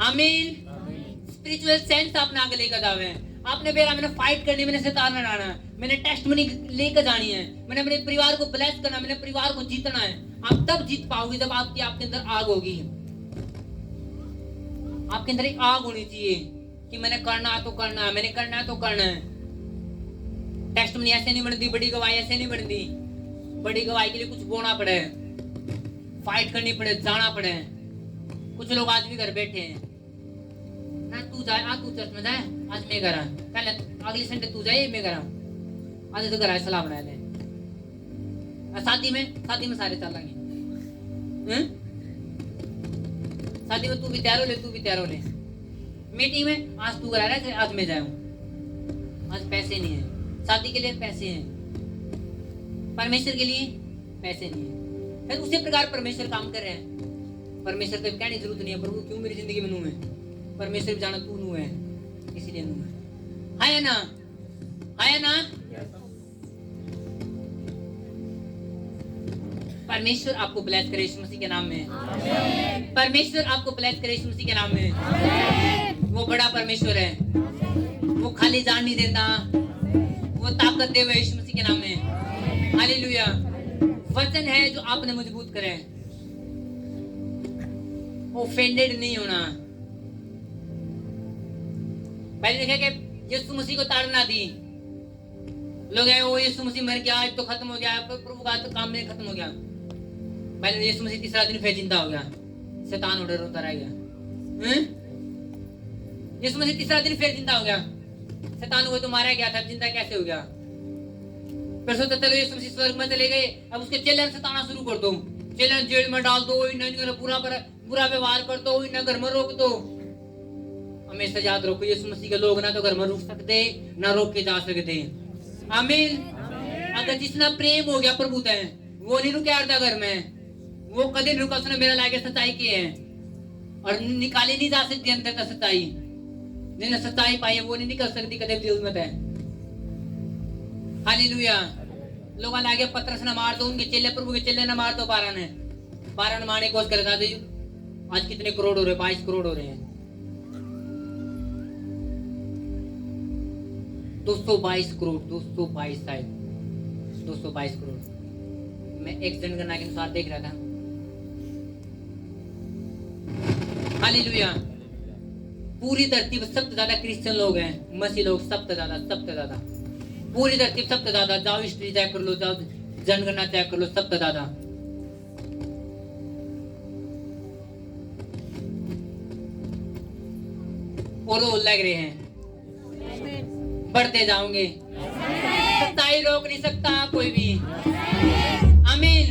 आमीन। स्पिरिचुअल सेंस आपने आगे लेकर जावे। आपने बेरा मैंने फाइट करनी, मैंने शैतान लड़ाना है, मैंने टेस्ट मनी लेकर जानी है, मैंने अपने परिवार को ब्लेस करना, मैंने परिवार को जीतना है। आप तब जीत पाओगे जब आपके अंदर आग होगी। आपके अंदर एक आग होनी चाहिए कि मैंने करना है तो करना है, मैंने करना है तो करना है। टेस्ट मनी ऐसे नहीं बनती, बड़ी गवाही ऐसे नहीं बनती। बड़ी गवाही के लिए कुछ बोना पड़े, फाइट करनी पड़े, जाना पड़े। कुछ लोग आज भी घर बैठे हैं ना, तू जाए आज, तू चर्च में जाए आज, मैं घर पहले अगली संडे तू जाए मैं घर, आज तो घर सलाह बना ले। शादी में सारे चलेंगे, शादी में तू भी तैयार हो ले। मीटिंग में आज तू घर है, आज मैं जाऊं। आज पैसे नहीं है, शादी के लिए पैसे हैं, परमेश्वर के लिए पैसे नहीं है। फिर उसी प्रकार परमेश्वर काम कर रहे हैं। परमेश्वर को कहने की जरूरत नहीं है, प्रभु क्यों मेरी जिंदगी में नू है। परमेश्वर भी जाना तू नू है, इसीलिए नू है ना, है ना। परमेश्वर आपको ब्लेस करे यीशु मसीह के नाम में। परमेश्वर आपको ब्लेस करे यीशु मसीह के नाम में। वो बड़ा परमेश्वर है, वो खाली जान नहीं देता, वो ताकत दे हुए यीशु मसीह के नाम में। हालेलुया। वचन है जो आपने मजबूत करे, ऑफेंडेड नहीं होना। पहले देखा कि यीशु मसीह को ताड़ना दी, लोग है वो यीशु मसीह मर गया तो खत्म हो गया, प्रभु का तो काम में खत्म हो गया। पहले यीशु मसीह तीसरा दिन फिर जिंदा हो गया, शैतान उधर रोता रह गया। यीशु मसीह तीसरा दिन फिर जिंदा हो गया। शैतान को तो मारा गया था, जिंदा कैसे हो गया? फिर सोचते चलो यीशु मसीह स्वर्ग में चले गए, अब उसके चेले सताना शुरू कर दो, चेले जेल में डाल दो, इन्हें बुरा व्यवहार कर दो, इन्हें घर में रोक दो। हमेशा याद रखो यीशु मसीह के लोग ना तो घर में रुक सकते ना रोक के जा सकते। आमीन। अगर जिसना प्रेम हो गया प्रभु तय, वो नहीं रुके अर्धा घर में, वो कभी नहीं रुका, उसने मेरा लागे सच्चाई की है और निकाली नहीं जा सकती अंदर का सच्चाई। जिन्हें सच्चाई पाई है वो नहीं निकल सकती कदम दिल में तय। हालेलुया। लोग लागे पत्रस न मार दो, उनके चेले प्रभु के चेले न मार दो, 12 ने मारने की कोशिश कर रहा था। आज कितने करोड़ हो रहे? 22 करोड़ हो रहे हैं। 222 करोड़, 222 शायद 222 करोड़। मैं एक जनगणना के अनुसार देख रहा था। हालेलुया। पूरी धरती पर सबसे ज्यादा क्रिश्चियन लोग हैं, मसीह लोग सबसे ज्यादा पूरी धरती पर सबसे ज्यादा। जाओ हिस्ट्री चेक कर लो, जाओ जनगणना चेक कर लो, सबसे ज्यादा। और वो लग रहे हैं, बढ़ते जाओगे, सच्चाई रोक नहीं सकता कोई भी। आमीन।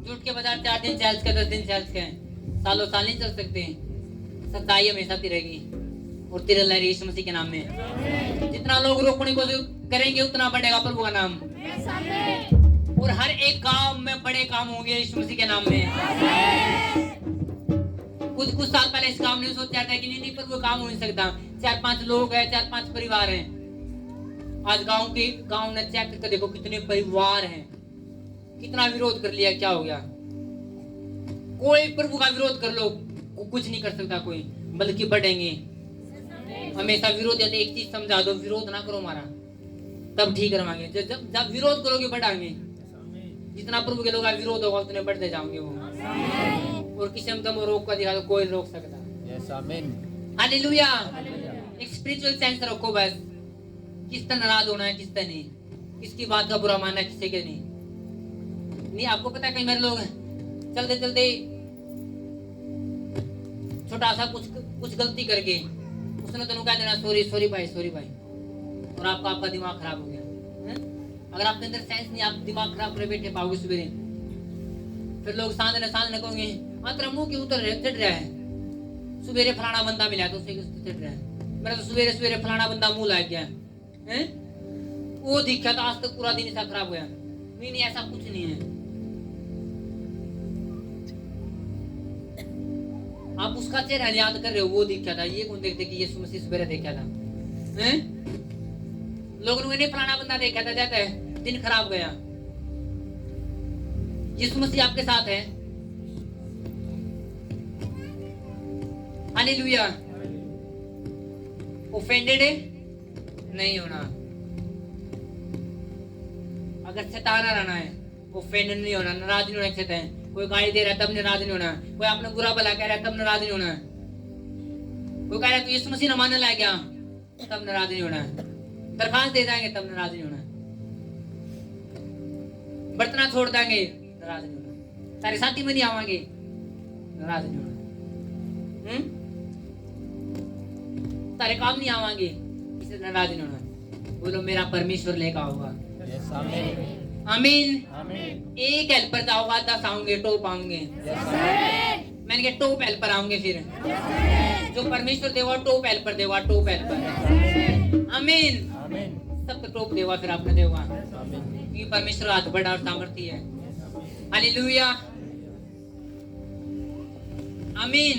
झूठ के बाजार 4 दिन चल के 10 दिन चल के सालों साल नहीं चल सकते। सच्चाई हमेशा तिरेगी और तिरल रहेगी यीशु मसीह के नाम में। जितना लोग रोकने को करेंगे उतना बढ़ेगा प्रभु का नाम। और हर एक गांव में बड़े काम होंगे यीशु मसीह के नाम में। कुछ साल पहले इस काम नहीं सोचा था कि नहीं प्रभु काम हो नहीं सकता। 4-5 लोग हैं, 4-5 परिवार हैं। आज गांव ने चेक करके देखो कितने परिवार हैं। कितना विरोध कर लिया, क्या हो गया? कोई प्रभु का विरोध कर लो, कुछ नहीं कर सकता कोई, बल्कि बढ़ेंगे। हमेशा विरोध है, एक चीज समझा दो, विरोध ना करो हमारा, तब ठीक रहोगे। जब विरोध करोगे बढ़ाएंगे। जितना प्रभु के लोग विरोध होगा उतने बढ़ते जाओगे वो। और किसी में तुम रोक कर दिखा दो, कोई रोक सकता। यस आमीन। हालेलुया। एक स्पिरिचुअल सेंस रखो बस। किस तरह नाराज होना है, किस तरह नहीं, किसकी बात का बुरा मानना है, किसी के नहीं। आपको पता है कई बार लोग चलते चलते छोटा सा कुछ गलती करके उसने तो कह देना सॉरी भाई, और आपका दिमाग खराब हो गया है? अगर आपके अंदर सेंस नहीं, आप दिमाग खराब करे बैठे पाओगे सवेरे। फिर लोग सामने कहोगे तेरा मुंह क्यों चढ़ रहा है? सवेरे फलाना बंदा मिला तो उसे चढ़ रहा है। मेरा तो सवेरे फलाना बंदा मुंह लग गया है, वो दिखा तो आज तक पूरा दिन ऐसा खराब गया। नहीं, ऐसा कुछ नहीं है। आप उसका चेहरा याद कर रहे हो, वो दिखा था। ये कौन देखते कि यीशु मसीह सवेरे देखा था? लोगों ने फलाना बंदा देखा था, जाता है दिन खराब गया। यीशु मसीह आपके साथ है। हालेलुया। ऑफेंडेड नहीं होना। अगर सताना रहना है, ऑफेंडेड नहीं होना, नाराज नहीं होना। शैतान कोई गाली दे रहा है तब नाराज नहीं होना, कोई आपने बुरा भला कह रहा है तब नाराज नहीं होना, कोई कह रहा है तो यीशु मसीह न मानने लग गया तब नाराज नहीं होना, दरखास्त दे देंगे तब नाराज नहीं होना, बर्तना छोड़ देंगे नाराज नहीं होना, सारे साथी में नहीं आवांगे नाराज नहीं होना, सारे काम नहीं आवांगे इससे नाराज नहीं होना। बोलो मेरा परमेश्वर लेकर आऊंगा। आमीन। एक हेल्पर जाओगा 10 आऊंगे, टॉप आऊंगे। मैंने कहा टॉप हेल्पर आऊंगे। फिर जो परमेश्वर देगा टॉप हेल्पर देगा, टॉप हेल्पर। आमीन। सब टॉप देगा फिर आपने देगा, क्योंकि परमेश्वर हाथ बड़ा और सामर्थी है। हालेलुया। आमीन।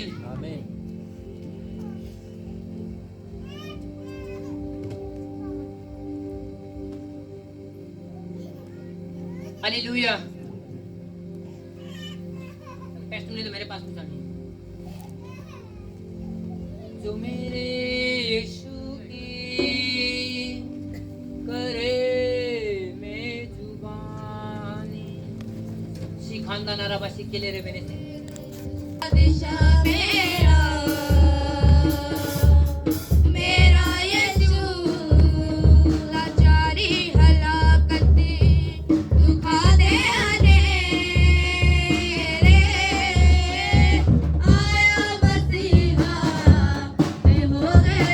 हालेलुया। टेस्टिमनी तो मेरे पास कुछ नहीं। जो मेरे यीशु की करे में जुबानी सिखांदा नारा बसी के ले रे मेरे से दिशा मेरा यीशु लाचारी हलाकती दुखा दे आया मसीहा मैं हो गया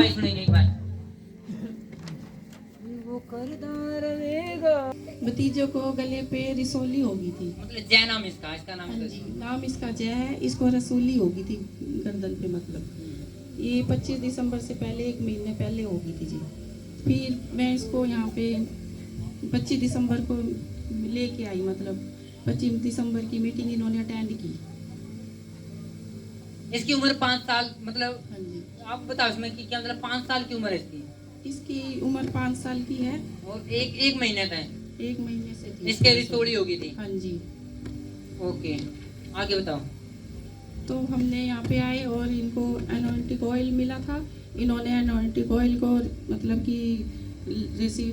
कवाई सुनेंगे एक बार। भतीजों को गले पे रिसोली हो गई थी। मतलब जय नाम इसका, इसका नाम हाँ तो जी, नाम इसका जय है। इसको रसूली हो गई थी गर्दन पे, मतलब ये 25 दिसंबर से पहले, 1 महीने पहले हो गई थी जी। फिर मैं इसको यहाँ पे 25 दिसंबर को लेके आई, मतलब 25 दिसंबर की मीटिंग इन्होंने अटेंड की। इसकी उम्र 5 साल, मतलब हाँ जी, आप बताओ इसमें कि क्या मतलब 5 साल की उम्र है इसकी, इसकी उम्र 5 साल की है। और एक महीने तक 1 महीने से थी इसके रिसोड़ी होगी थी। हाँ जी। ओके, आगे बताओ। तो हमने यहाँ पे आए और इनको एनोइंटिक ऑयल मिला था। इन्होंने एनोइंटिक ऑयल को मतलब कि रिसीव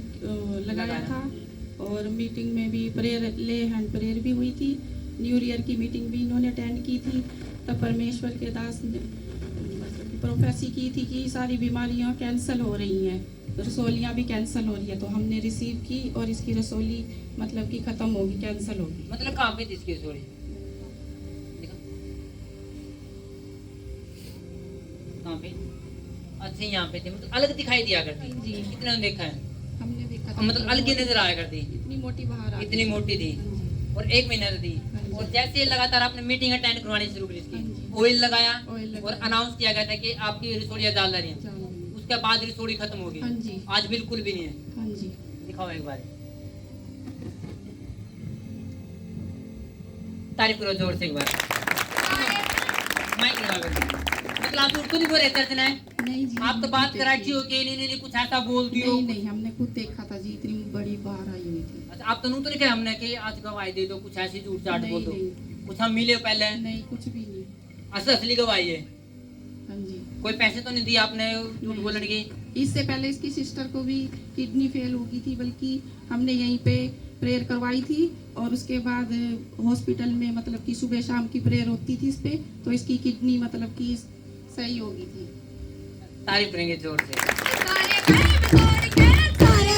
लगाया था, और मीटिंग में भी प्रेयर, ले हैंड प्रेयर भी हुई थी। न्यू ईयर की मीटिंग भी इन्होंने अटेंड की थी। तब परमेश्वर के दास ने मतलब कि प्रोफेसी की थी कि सारी बीमारियां कैंसिल हो रही हैं, रसोलियां भी कैंसिल हो रही है। तो हमने रिसीव की और इसकी रसोली मतलब कि ख़त्म होगी, कैंसिल होगी। मतलब कहाँ पे थी इसकी रिसोड़ी? देखो कहाँ पे? अच्छा यहाँ पे थी, मतलब अलग दिखाई दिया करती। जी। कितने ने देखा है? हमने देखा मतलब अलग ही नजर आया करती, इतनी मोटी बाहर आ गई। इतनी मोटी थी हाँ जी। और 1 महीना थी। हाँ जी। और जैसे लगातार आपने मीटिंग अटेंड करवानी शुरू की हाँ इसकी, जी। ऑयल लगाया ऑयल लगाया। और अनाउंस किया गया था कि आपकी रिसोड़ियाँ डाल रही हैं। जान ली। उसके बाद रिसोड़ी खत्म होगी। हाँ जी। आज बिल्कुल भी नहीं है। हाँ जी। दिखाओ एक बार, तारीफ करो जोर से एक बार। माइक लगाओ बेटा। मतलब आप उर्दू नहीं बोल रहे थे ना? नहीं जी, आप तो बात कराची हो कि नहीं कुछ ऐसा बोल दियो। नहीं नहीं, हमने खुद देखा था जी, इतनी बड़ी बाहर आई हुई थी। अच्छा, आप तो नहीं तो लिखे हमने कि आज गवाही दे दो, कुछ ऐसी झूठ चाट बोल दो। नहीं। कुछ हम मिले पहले, नहीं, कुछ भी नहीं। असली गवाही है। हाँ जी। कोई पैसे तो नहीं दिए आपने झूठ बोलने की? इससे पहले इसकी सिस्टर को भी किडनी फेल हो गई थी, बल्कि हमने यहीं पे प्रेयर करवाई थी। और उसके बाद हॉस्पिटल में मतलब कि सुबह शाम की प्रेयर होती थी इस पे, तो इसकी किडनी मतलब कि सही हो गई थी। तारीफ करेंगे जोर से। सारे वेद खोल के, सारे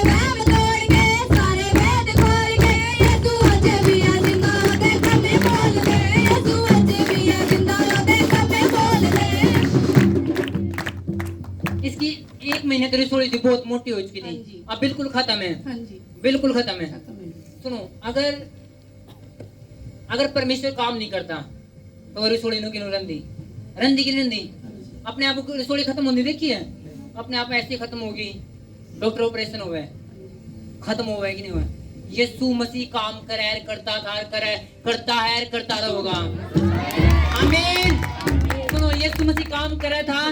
वहम तोड़ के, सारे वेद खोल के, यीशु अजे भी है जिंदा, देख हमें बोल दे। यीशु अजे भी है जिंदा, देख हमें बोल दे। इसकी 1 महीने तो रिसोड़ी थी, बहुत मोटी हो चुकी हाँ थी। जी। अब बिल्कुल खत्म है, हाँ जी, बिल्कुल खत्म है। खत्म है। सुनो, अगर परमेश्वर काम नहीं करता तो रिसोड़ी नो किनो रंदी रंदी की रंदी हाँ जी। अपने आप को रिसोड़ी खत्म होनी देखी है? अपने आप ऐसे खत्म होगी। डॉक्टर ऑपरेशन हुआ है, खत्म हुआ है कि नहीं हुआ? यीशु मसीह काम करे, करता था, करता है, करता रहेगा। आमीन। सुनो, यीशु मसीह काम करे था,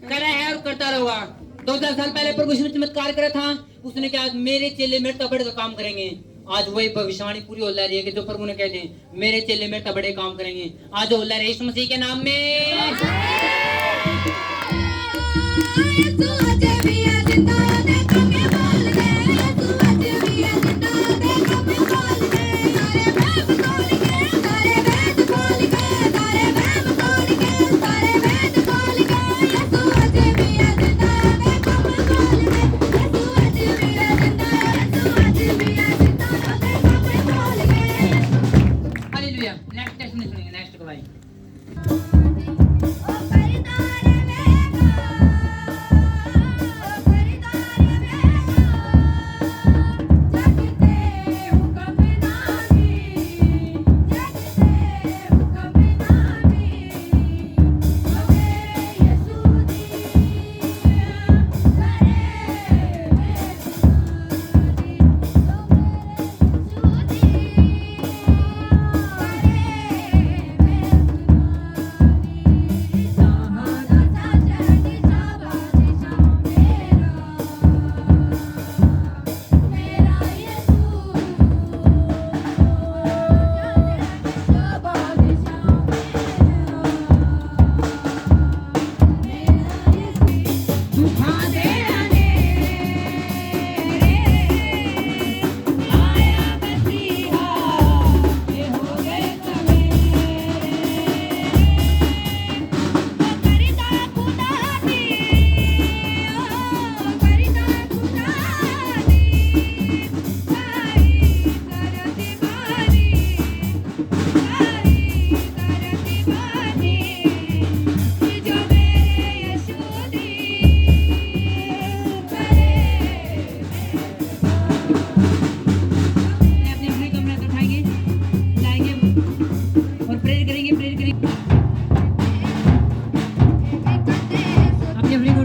करे है और करता रहेगा। 2000 साल पहले प्रभु यीशु ने चमत्कार करा था। उसने क्या, मेरे चेले मेरे तबड़े का काम करेंगे। आज वही भविष्यवाणी पूरी हो रही है कि जो प्रभु ने कहते हैं, मेरे चेले मेरे तबड़े काम करेंगे। आज हो रहा है यीशु मसीह के नाम में। यीशु अजे भी है जिंदा, देख हमें बोल दे। यीशु अजे भी है जिंदा, देख हमें बोल दे। सारे वहम तोड़ के, सारे वेद खोल के, सारे वहम तोड़ के, सारे वेद खोल के, यीशु अजे भी है जिंदा, देख हमें बोल दे। यीशु अजे भी है जिंदा, यीशु अजे भी है जिंदा, देख हमें बोल दे। हालेलुया। नेक्स्ट टेस्ट में सुनेंगे, नेक्स्ट गवाही। ओ खरीदार वेगा, ओ खरीदार वेगा,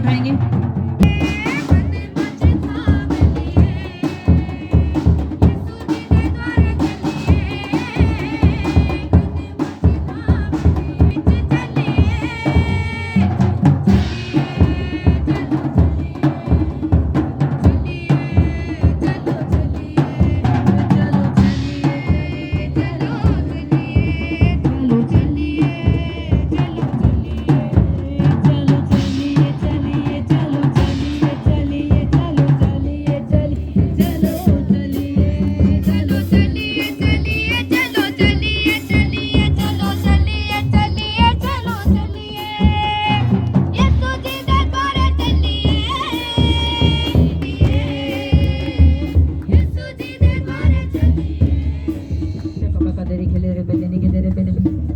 उठाएंगे।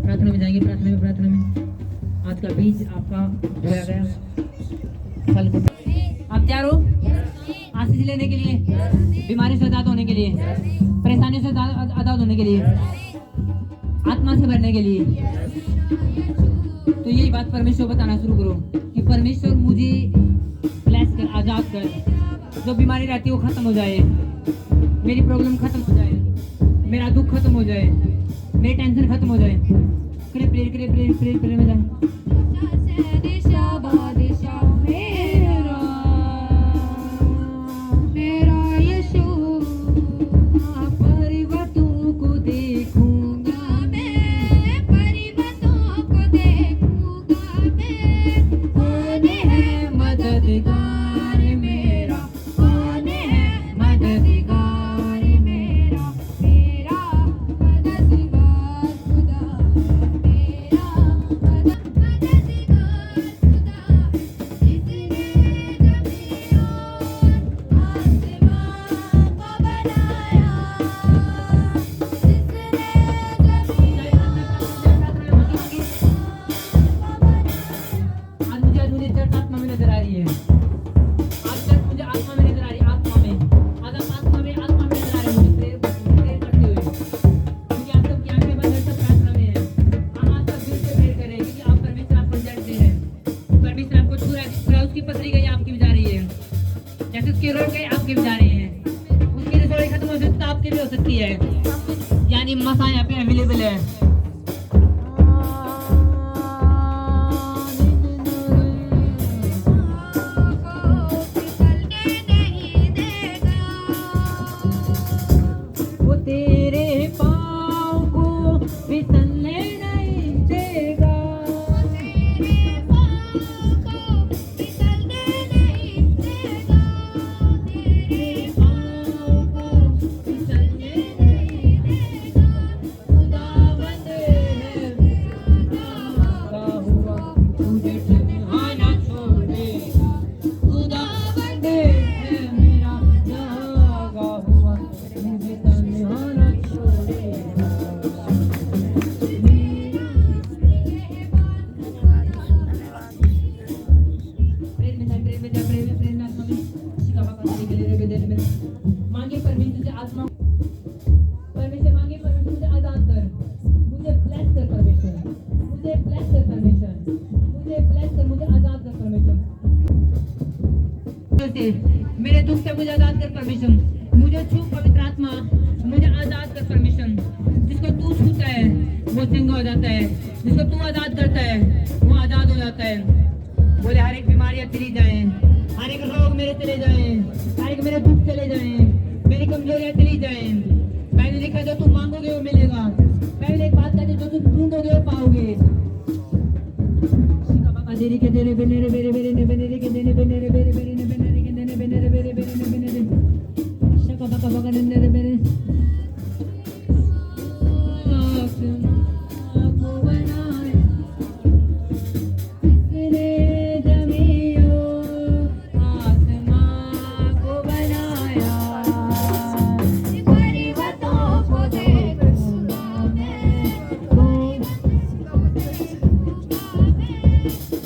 प्रार्थना में जाएंगे। प्रार्थना में आज का बीज आपका बोया गया फल को। आप तैयार हो आशीष लेने के लिए, बीमारी से आजाद होने के लिए, परेशानियों से आजाद होने के लिए, आत्मा से भरने के लिए। तो यही बात परमेश्वर बताना शुरू करो कि परमेश्वर मुझे ब्लेस कर, आजाद कर, जो बीमारी रहती है वो खत्म हो जाए, मेरी प्रॉब्लम खत्म हो जाए, मेरा दुख खत्म हो जाए, मेरी टेंशन खत्म हो जाए। प्रेयर में जाए। यानी मसा यहाँ पे अवेलेबल है। वो तेरे पाँव को फिसलने नहीं देगा, तेरे पाँव को फिसलने नहीं देगा, तेरे पाँव को फिसलने नहीं देगा। खुदावंद है का हुआ तुझे ठहराना छोड़ेगा, खुदावंद है मेरा जागा हुआ मुझे तन्हाना छोड़ेगा। मांगे परमेश्वर से आत्मा, परमेश्वर मांगे परमेश्वर मुझे आजाद कर, मुझे ब्लेस कर परमेश्वर, मुझे ब्लेस कर परमेश्वर, मुझे ब्लेस कर, मुझे आजाद कर परमेश्वर। मेरे दुख से मुझे आजाद कर परमेश्वर, मुझे छू पवित्र आत्मा, मुझे आजाद कर परमेश्वर। जिसको तू छूता है वो सिंह हो जाता है, जिसको तू आजाद करता है वो आजाद हो जाता है। बोले हर एक बीमारियां चली जाएं, हर एक रोग मेरे चले जाएं, हर एक मेरे दुख चले जाएं, मेरी कमजोरियां चली जाएं। मैंने लिखा जो तुम मांगोगे वो मिलेगा। पहले एक बात कहते जो तुम ढूंढोगे वो पाओगे। देरी के देने बेनेरे बेरे बेरे ने बेनेरे के देने बेनेरे बेरे बेरे ने बेनेरे के देने बेनेरे बेरे बेरे ने बेनेरे शका बका बका ने बेरे बेरे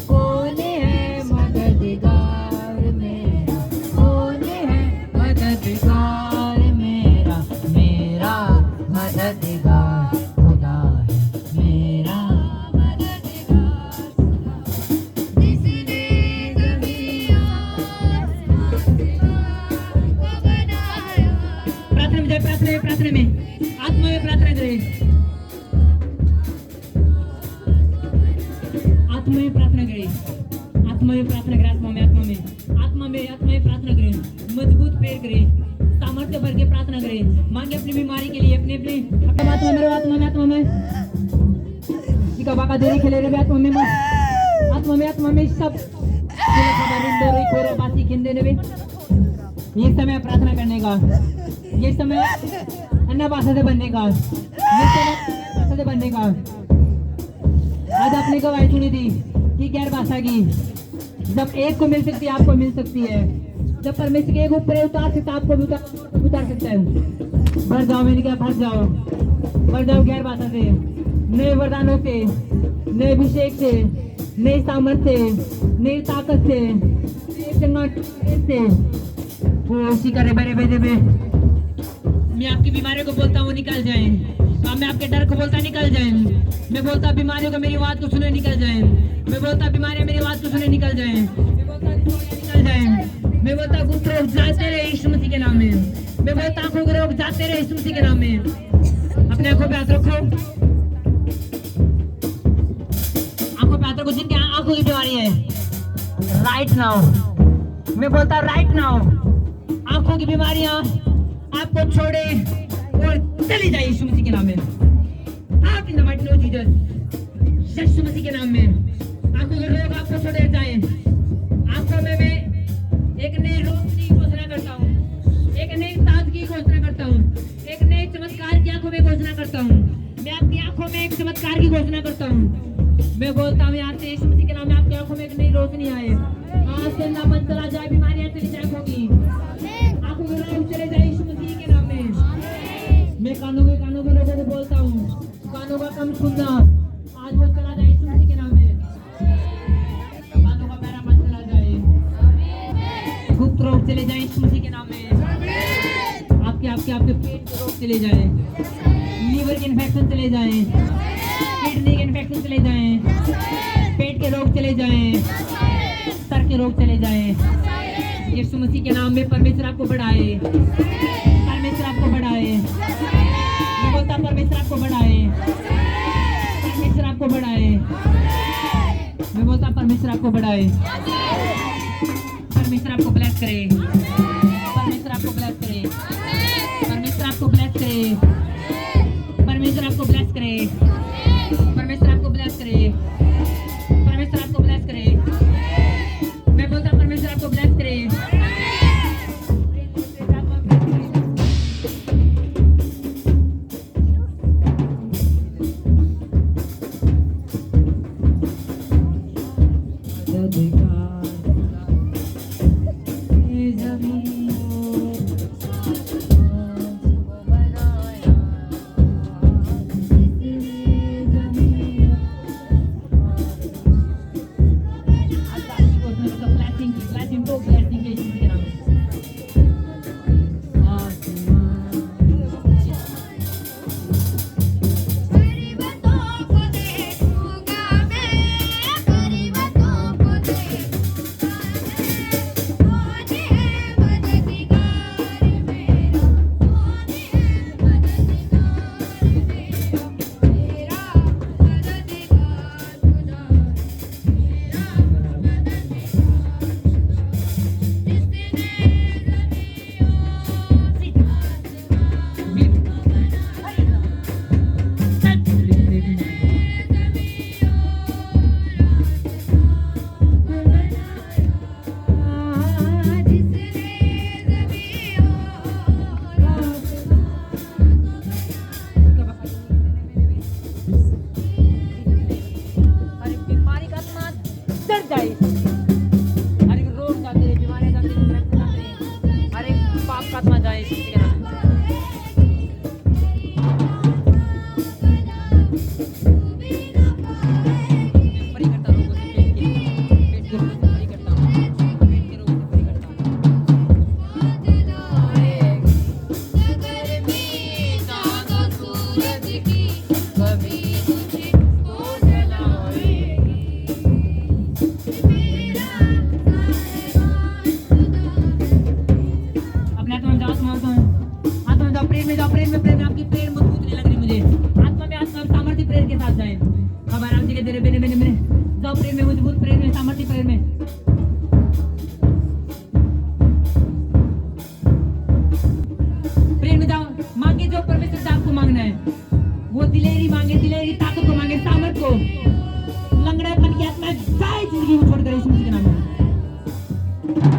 कौन है मददगार में प्रार्थना में, आत्मा में प्रार्थना करें, आत्मा में प्रार्थना करें, आत्मा में प्रार्थना करें, आत्मा में प्रार्थना करें, मजबूत पैर करें, सामर्थ्य भर के प्रार्थना करें, मांगे अपनी बीमारी के लिए, अपने आत्मा में इका बाका देरी खेले रे आत्मा में सब बासी खिंदे ने ये समय प्रार्थना करने का, ये समय अन्ना भाषा से बनने का, ये समय भाषा से बनने का। आज आपने गवाही सुनी थी कि गैर भाषा की, जब एक को मिल सकती है आपको मिल सकती है, जब परमेश्वर के एक ऊपर उतार सकता आपको भी उतार सकता है। भर जाओ, मैंने कहा भर जाओ गैर भाषा से, नए वरदानों से, नए अभिषेक से, नए सामर्थ्य से, नई ताकत से, उसी करे बड़े बेदे में मैं आपकी बीमारियों को बोलता हूँ निकल जाए, मैं आपके डर को बोलता निकल जाए, मैं बोलता बीमारियों को मेरी आवाज को सुने निकल जाए, मैं बोलता बीमारियां मेरी आवाज को सुने निकल जाए, मैं बोलता गुप्त रोग जाते रहे यीशु मसीह के नाम में, मैं बोलता आंखों के रोग जाते रहे यीशु मसीह के नाम में। अपने आंखों पे हाथ रखो, आंखों पे हाथ रखो जिनके आंखों की बीमारी है, राइट नाउ मैं बोलता राइट नाउ आंखों की बीमारियां आपको छोड़े और चली जाए यीशु मसीह के नाम में। आप in the mighty name of Jesus, Yeshu Masih के नाम में आंखों के रोग आपको छोड़े जाए। आंखों में मैं एक नई रोशनी घोषणा करता हूँ, एक नई ताजगी घोषणा करता हूँ, एक नए चमत्कार की आंखों में घोषणा करता हूँ। मैं आपकी आंखों में एक चमत्कार की घोषणा करता हूँ। मैं बोलता हूँ यहाँ से यीशु मसीह के नाम में आपकी आंखों में एक नई रोशनी आए, आज से नामन चला जाए, बीमारियां चली जाए, होगी आंखों के रोग चले जाए यीशु मसीह के नाम में। मैं कानों के लोगों को बोलता हूँ, कानों का कम सुनना आज वो चला जाए यीशु मसीह के नाम में। कानों का पैरा मन चला जाए, गुप्त रोग चले जाए यीशु मसीह के नाम में। आपके पेट के रोग चले जाए, लीवर के इन्फेक्शन चले जाए, किडनी के इन्फेक्शन चले जाए, पेट के रोग चले जाए, सर के रोग चले जाए यीशु मसीह के नाम में। परमेश्वर आपको बढ़ाए, परमेश्वर आपको बढ़ाए, मैं बोलता परमेश्वर आपको बढ़ाए, परमेश्वर आपको बढ़ाए, मैं बोलता परमेश्वर आपको बढ़ाए, परमेश्वर आपको ब्लेस करे, परमेश्वर आपको ब्लेस करे, परमेश्वर आपको ब्लेस करे, परमेश्वर आपको ब्लेस करे, परमेश्वर आपको ब्लेस करे, परमेश्वर आपको ब्लेस करे, मैं बोलता परमेश्वर आपको ब्लेस करे। सामर्थ्य प्रेयर में। प्रेयर में जाओ, मांगे जो परमेश्वर से आपको मांगना है, वो दिलेरी मांगे, दिलेरी ताकत को मांगे, सामर्थ को, लंगड़ेपन की आत्मा जाए जिंदगी को छोड़कर यीशु मसीह के नाम में।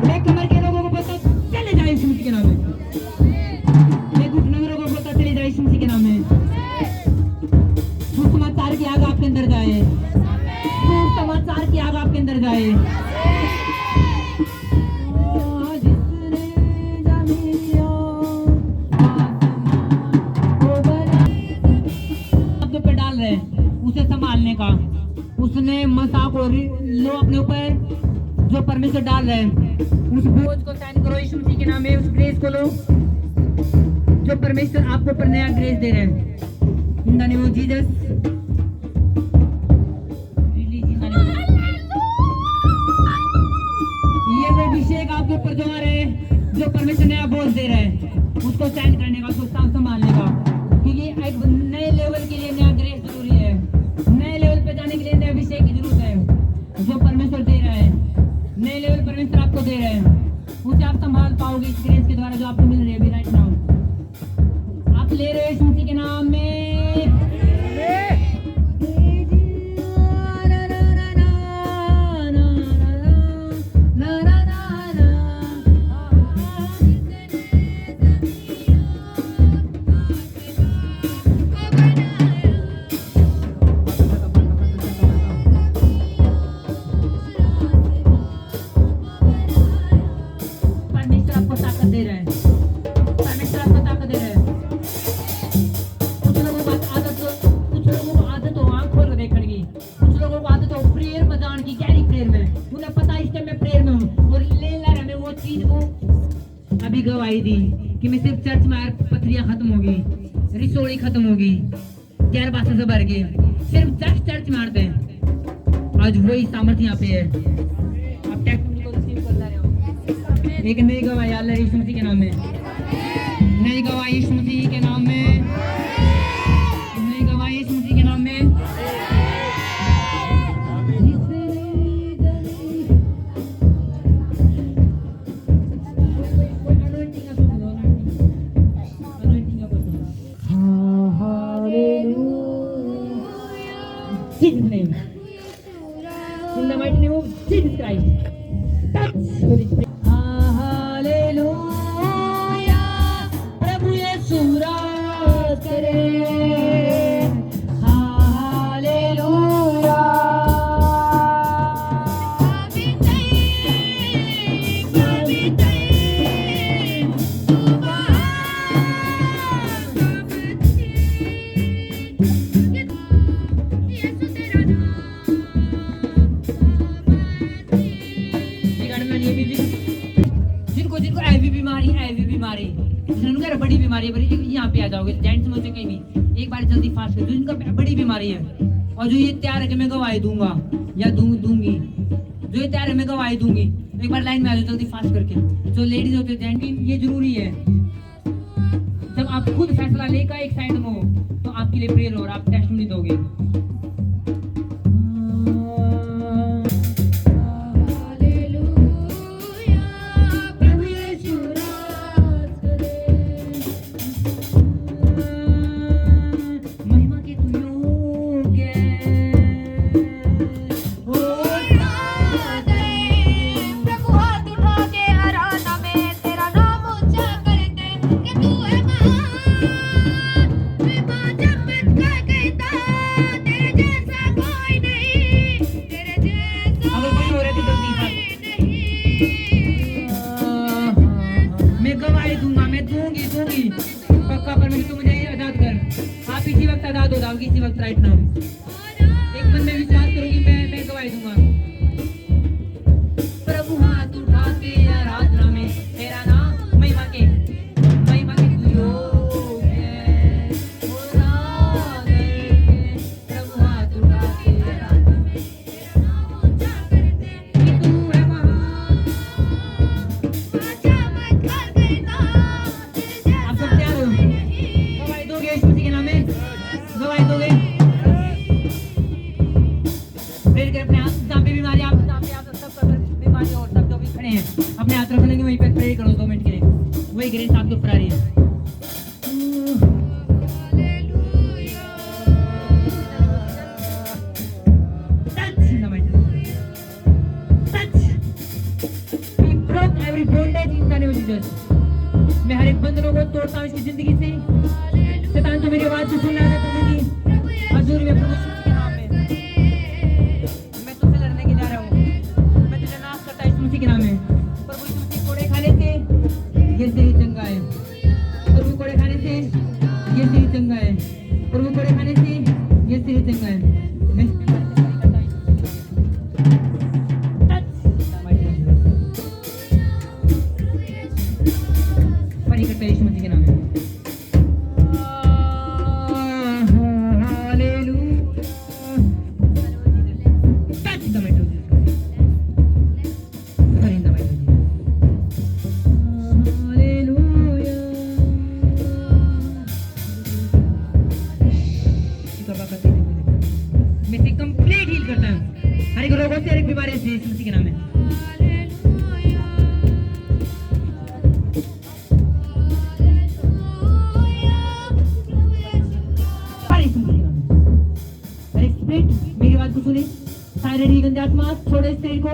बेकमर के लोगों को बोलता चले जाए यीशु मसीह के नाम में। बेघुटनों को बोलता चले जाए यीशु मसीह के नाम में। सुसमाचार की आग आपके अंदर जाए, सुसमाचार की आग आपके अंदर जाए। पे डाल रहे उसे संभालने का, उसने मजाक और लो अपने ऊपर जो परमेश्वर डाल रहे हैं, उस बोझ को सहन करो यीशु मसीह के नाम में। उस ग्रेस को लो जो परमेश्वर आपको पर नया ग्रेस दे रहे हैं। In the name of Jesus, ये वो अभिषेक आपके ऊपर जो आ रहे हैं, जो परमेश्वर नया बोझ दे रहे हैं, उसको सहन करने का, उसको संभालने का। क्योंकि एक नए लेवल के लिए नया ग्रेस जरूरी है, नए लेवल पे जाने के लिए नए अभिषेक की जरूरत है जो परमेश्वर दे रहा है। नए लेवल परमेश्वर आपको दे रहे हैं, उसे आप संभाल पाओगे इस ग्रेस के द्वारा जो आपको मिल रही है अभी राइट नाउ। आप ले रहे हो यीशु मसीह के नाम में। अभी गवाही दी कि मैं सिर्फ चर्च में पथरियां खत्म होगी, रिसोड़ी खत्म होगी, गैर भाषा से भर गए, सिर्फ 10 चर्च में आते हैं। आज वही सामर्थ्य यहाँ पे है। आप टेक्स्ट को रिसीव कर रहे हो। एक नई गवाही अल्लाह यीशु मसीह के नाम में, नई गवाही यीशु मसीह के नाम में, नई गवाही यीशु मसीह के नाम में। Jesus' name. In the mighty name of Jesus Christ. Touch Holy Spirit. Hallelujah. प्रभु यीशु राज करे। बड़ी बीमारी है, यहाँ पे आ जाओगे जेंट्स में से कहीं भी, एक बार जल्दी फास्ट कर। जो इनका बड़ी बीमारी है और जो ये तैयार है कि मैं गवाही दूंगा या दूंगी, जो ये तैयार है मैं गवाही दूंगी, एक बार लाइन में आ जाओ जल्दी फास्ट करके। जो लेडीज होते हैं जेंट्स, ये जरूरी है। जब आप खुद फैसला लेकर एक साइड में हो तो आपके लिए प्रेयर हो और आप टेस्टिमनी दोगे। पक्का परमेश्वर तू मुझे आजाद कर। आप इसी वक्त आजाद हो जाओगे, इसी वक्त राइट नाउ। एक मन में विश्वास करूंगी, मैं गवाही दूंगा। प्रभु हाथ उठा के आराधना में तेरा नाम महिमा के तू योग्य है। प्रभु हाथ उठा के आराधना में तेरा नाम ऊंचा करते कि तू है महान। आप सब तैयार हो? गवाही दोगे यीशु मसीह के नाम में? गवाही दोगे? in the mighty name of Jesus. Touch. We broke every bondage in the name of Jesus. मैं हर एक बंधनों को तोड़ता हूँ इसकी जिंदगी से। शैतान जो मेरी आवाज को सुन रहा है प्रभु की हजूरी में प्रभु यीशु के नाम में मैं तुझसे लड़ने के जा रहा हूँ। मैं तुझे नाश करता हूँ यीशु मसीह के नाम में। प्रभु यीशु मसीह कोड़े खाने से ये तेरी चंगा है। प्रभु कोड़े खाने से ये तेरी चंगा है। प्रभु कोड़े खाने से ये तेरी चंगा है। मैं फरी करता हूँ यीशु मसीह के नाम में। मेरी बात को सुने सारे गंदे आत्मा छोड़े शरीर को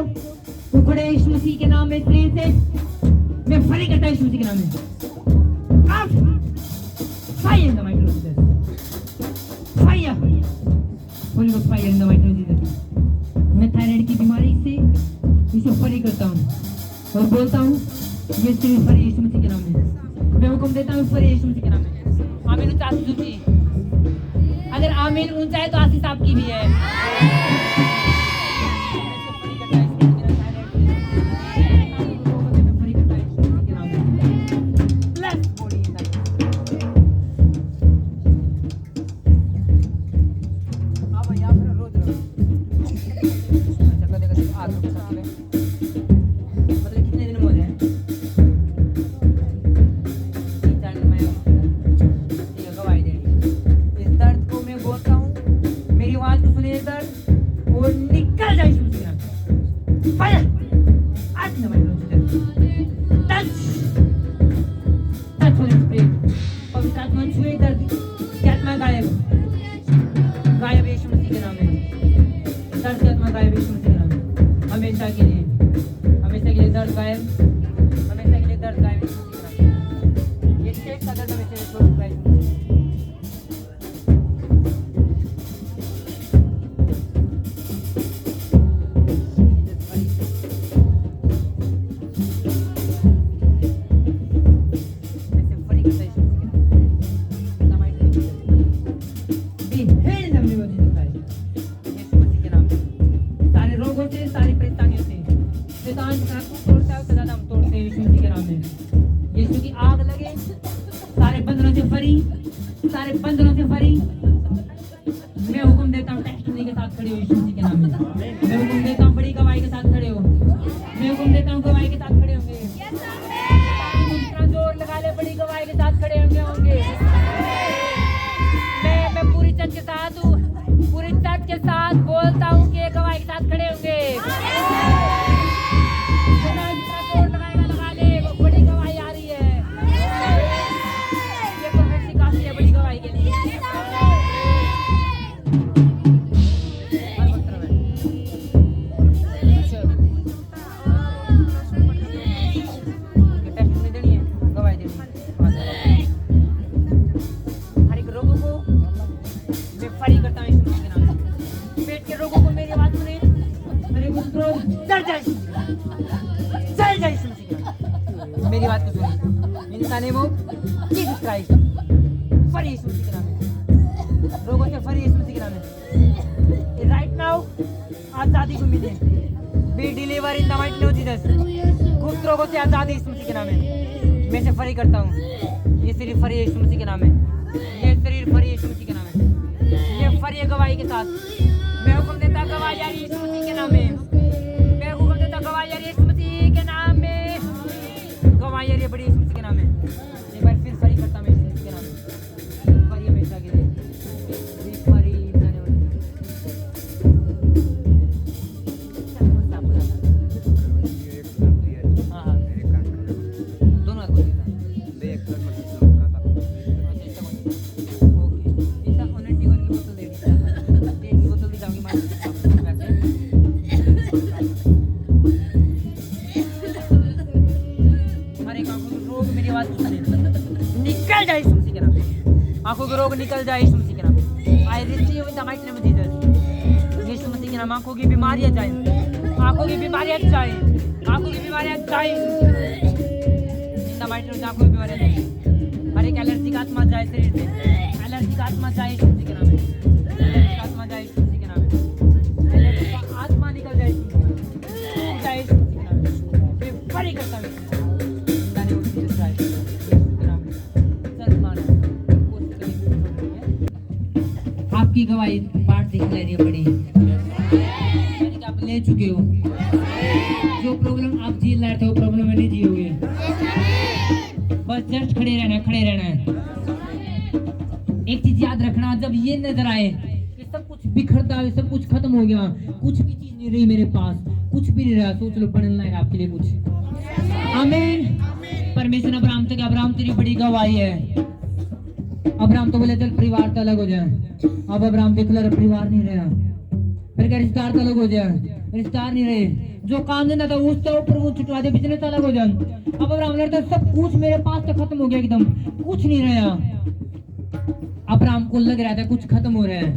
उखड़े यीशु मसीह के नाम में शरीर से मैं फरी करता हूं यीशु मसीह के नाम में out fire in the mighty name of Jesus fire Holi God fire in the mighty name of Jesus मैं थायराइड की बीमारी से इसे फरी करता हूं और बोलता हूं ये शरीर फरी यीशु मसीह के नाम में मैं हुक्म देता हूं फरी यीशु मसीह के नाम में आमीन उच्चास कीजिए अगर आमीन ऊंचा है तो आशीष आपकी भी है। हमेशा के लिए दर्द गायब हमेशा के लिए दर्द गायब ये शेख का दर्द हमेशा छोड़ चुका है। सारे बंधनों से फरी मैं हुक्म देता हूँ टेस्टमनी के साथ खड़े हो यीशु मसीह के नाम में। मैं हुक्म देता हूँ बड़ी गवाही के साथ खड़े हो। मैं हुक्म देता हूँ गवाही के साथ खड़े होंगे। जितना जोर लगा ले बड़ी गवाही के साथ खड़े होंगे। मैं पूरी चर्च के साथ हूँ पूरी चर्च के साथ बोलता हूँ कि गवाही के साथ खड़े होंगे। जितना जोर लगाएगा लगा ले बड़ी गवाही आ रही है। ये प्रोफेसी काफी है बड़ी गवाही के लिए। मेरी बात को सुनिए in the name of Jesus Christ फरी यीशु मसीह के नाम में रोगों से फरी यीशु मसीह के नाम में राइट नाउ आजादी को मिले B deliver in the mighty name of Jesus गुप्त रोगों से आजादी यीशु मसीह के नाम में मैं से फरी करता हूँ। ये शरीर फरी यीशु मसीह के नाम में ये शरीर फरी यीशु मसीह के नाम में ये फरी गवाही के साथ मैं हुक्म देता गवाही यार यीशु मसीह के नाम में मैं हुक्म देता गवाही यार यीशु मसीह के नाम में गवाही यार ये बड़ी यीशु मसीह के नाम है। एक बार फिर फरी करता मैं यीशु मसीह के नाम में फरी हमेशा के लिए फरी हाँ दोनों हाथ बोलिए ओके ऐसा ऑनलाइन टिकट की बोतल दे दी बोतल दी जाऊंगी मार वैसे रोग निकल जाए यीशु मसीह के नाम में। I receive in the mighty name of Jesus. Yeshu Masih के नाम आंखों की बीमारियां जाए, आंखों की बीमारियां जाए, आंखों की बीमारियां जाए इन द माइटी नेम। आंखों की बीमारियां जाए, हर एक एलर्जी का आत्मा जाए शरीर से, एलर्जी का आत्मा जाए यीशु मसीह के नाम में, एलर्जी का आत्मा जाए यीशु मसीह के नाम में, एलर्जी का आत्मा निकल जाए यीशु मसीह के नाम में। मैं बड़ी करता हूं आपकी गवाही पाठ दिख रही है बड़ी, यानी कि आप ले चुके हो। जो प्रॉब्लम आप जी रहे थे वो प्रॉब्लम में नहीं जियोगे। बस जस्ट खड़े रहना है, खड़े रहना है। एक चीज याद रखना, जब ये नजर आए कि सब कुछ बिखरता है, सब कुछ खत्म हो गया, कुछ भी चीज नहीं रही मेरे पास, कुछ भी नहीं रहा, सोच लो बनना है आपके लिए कुछ। आमीन। परमेश्वर अब्राहम तक, अब्राहम तेरी बड़ी गवाही है। अब्राहम तो बोले चल परिवार तो अलग हो जाए, अब अब्राहम देख लो परिवार नहीं रहा, फिर क्या रिश्तेदार तो अलग हो जाए, रिश्तेदार नहीं रहे, जो काम धंधा था उससे ऊपर वो छुटवा दे, बिजनेस अलग हो जाए। अब अब्राहम लड़ता सब कुछ मेरे पास तो खत्म हो गया, एकदम कुछ नहीं रहा। अब्राहम को लग रहा था कुछ खत्म हो रहा है,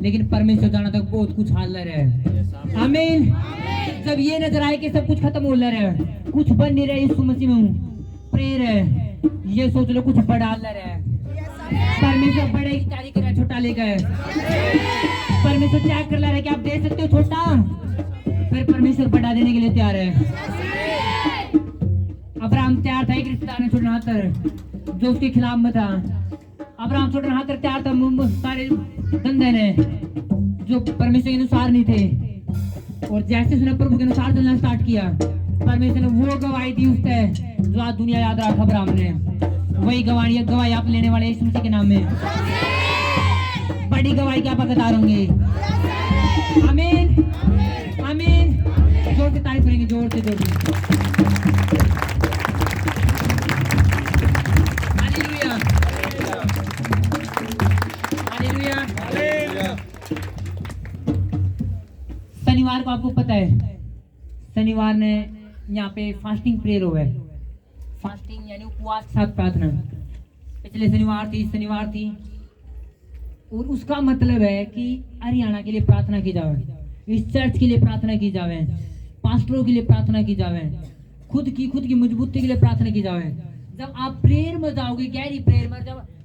लेकिन परमेश्वर जाना तक बहुत कुछ हाल रहा है। आमीन। जब ये नजर आए कि सब कुछ खत्म हो रहा है, कुछ बन नहीं रहा, यीशु मसीह में हूँ, प्रेयर है, ये सोच लो कुछ बढ़ा रहा है। परमेश्वर बड़े की तारीफ कर रहा है, छोटा लेकर है। परमेश्वर चेक कर रहा है कि आप दे सकते हो छोटा, फिर परमेश्वर बढ़ा देने के लिए तैयार है। अब्राहम तैयार था, एक रिश्तेदार ने छोड़ना हाथ जो उसके खिलाफ में था। अब्राहम छोड़ना हाथ तैयार था, सारे धंधे ने जो परमेश्वर के अनुसार नहीं थे, और जैसे उसने प्रभु के अनुसार चलना स्टार्ट किया, परमेश्वर ने वो गवाही दी उससे जो आज दुनिया याद रखा। अब्राहम ने वही गवाही आप लेने वाले यीशु मसीह के नाम में। बड़ी गवाही क्या आप बता होंगे। आमीन, आमीन। जोर से तारीफ करेंगे, जोर से, जोर से। Hallelujah, hallelujah. शनिवार को आपको पता है, शनिवार ने यहाँ पे फास्टिंग प्रेयर हुआ है। फास्टिंग यानी उपवास साथ प्रार्थना। पिछले शनिवार थी, और उसका मतलब है कि हरियाणा के लिए प्रार्थना की जावे, इस चर्च के लिए प्रार्थना की जावे, पास्टरों के लिए प्रार्थना की जावे, खुद की मजबूती के लिए प्रार्थना की जावे। जब आप प्रेयर में जाओगे, गहरी प्रेयर में,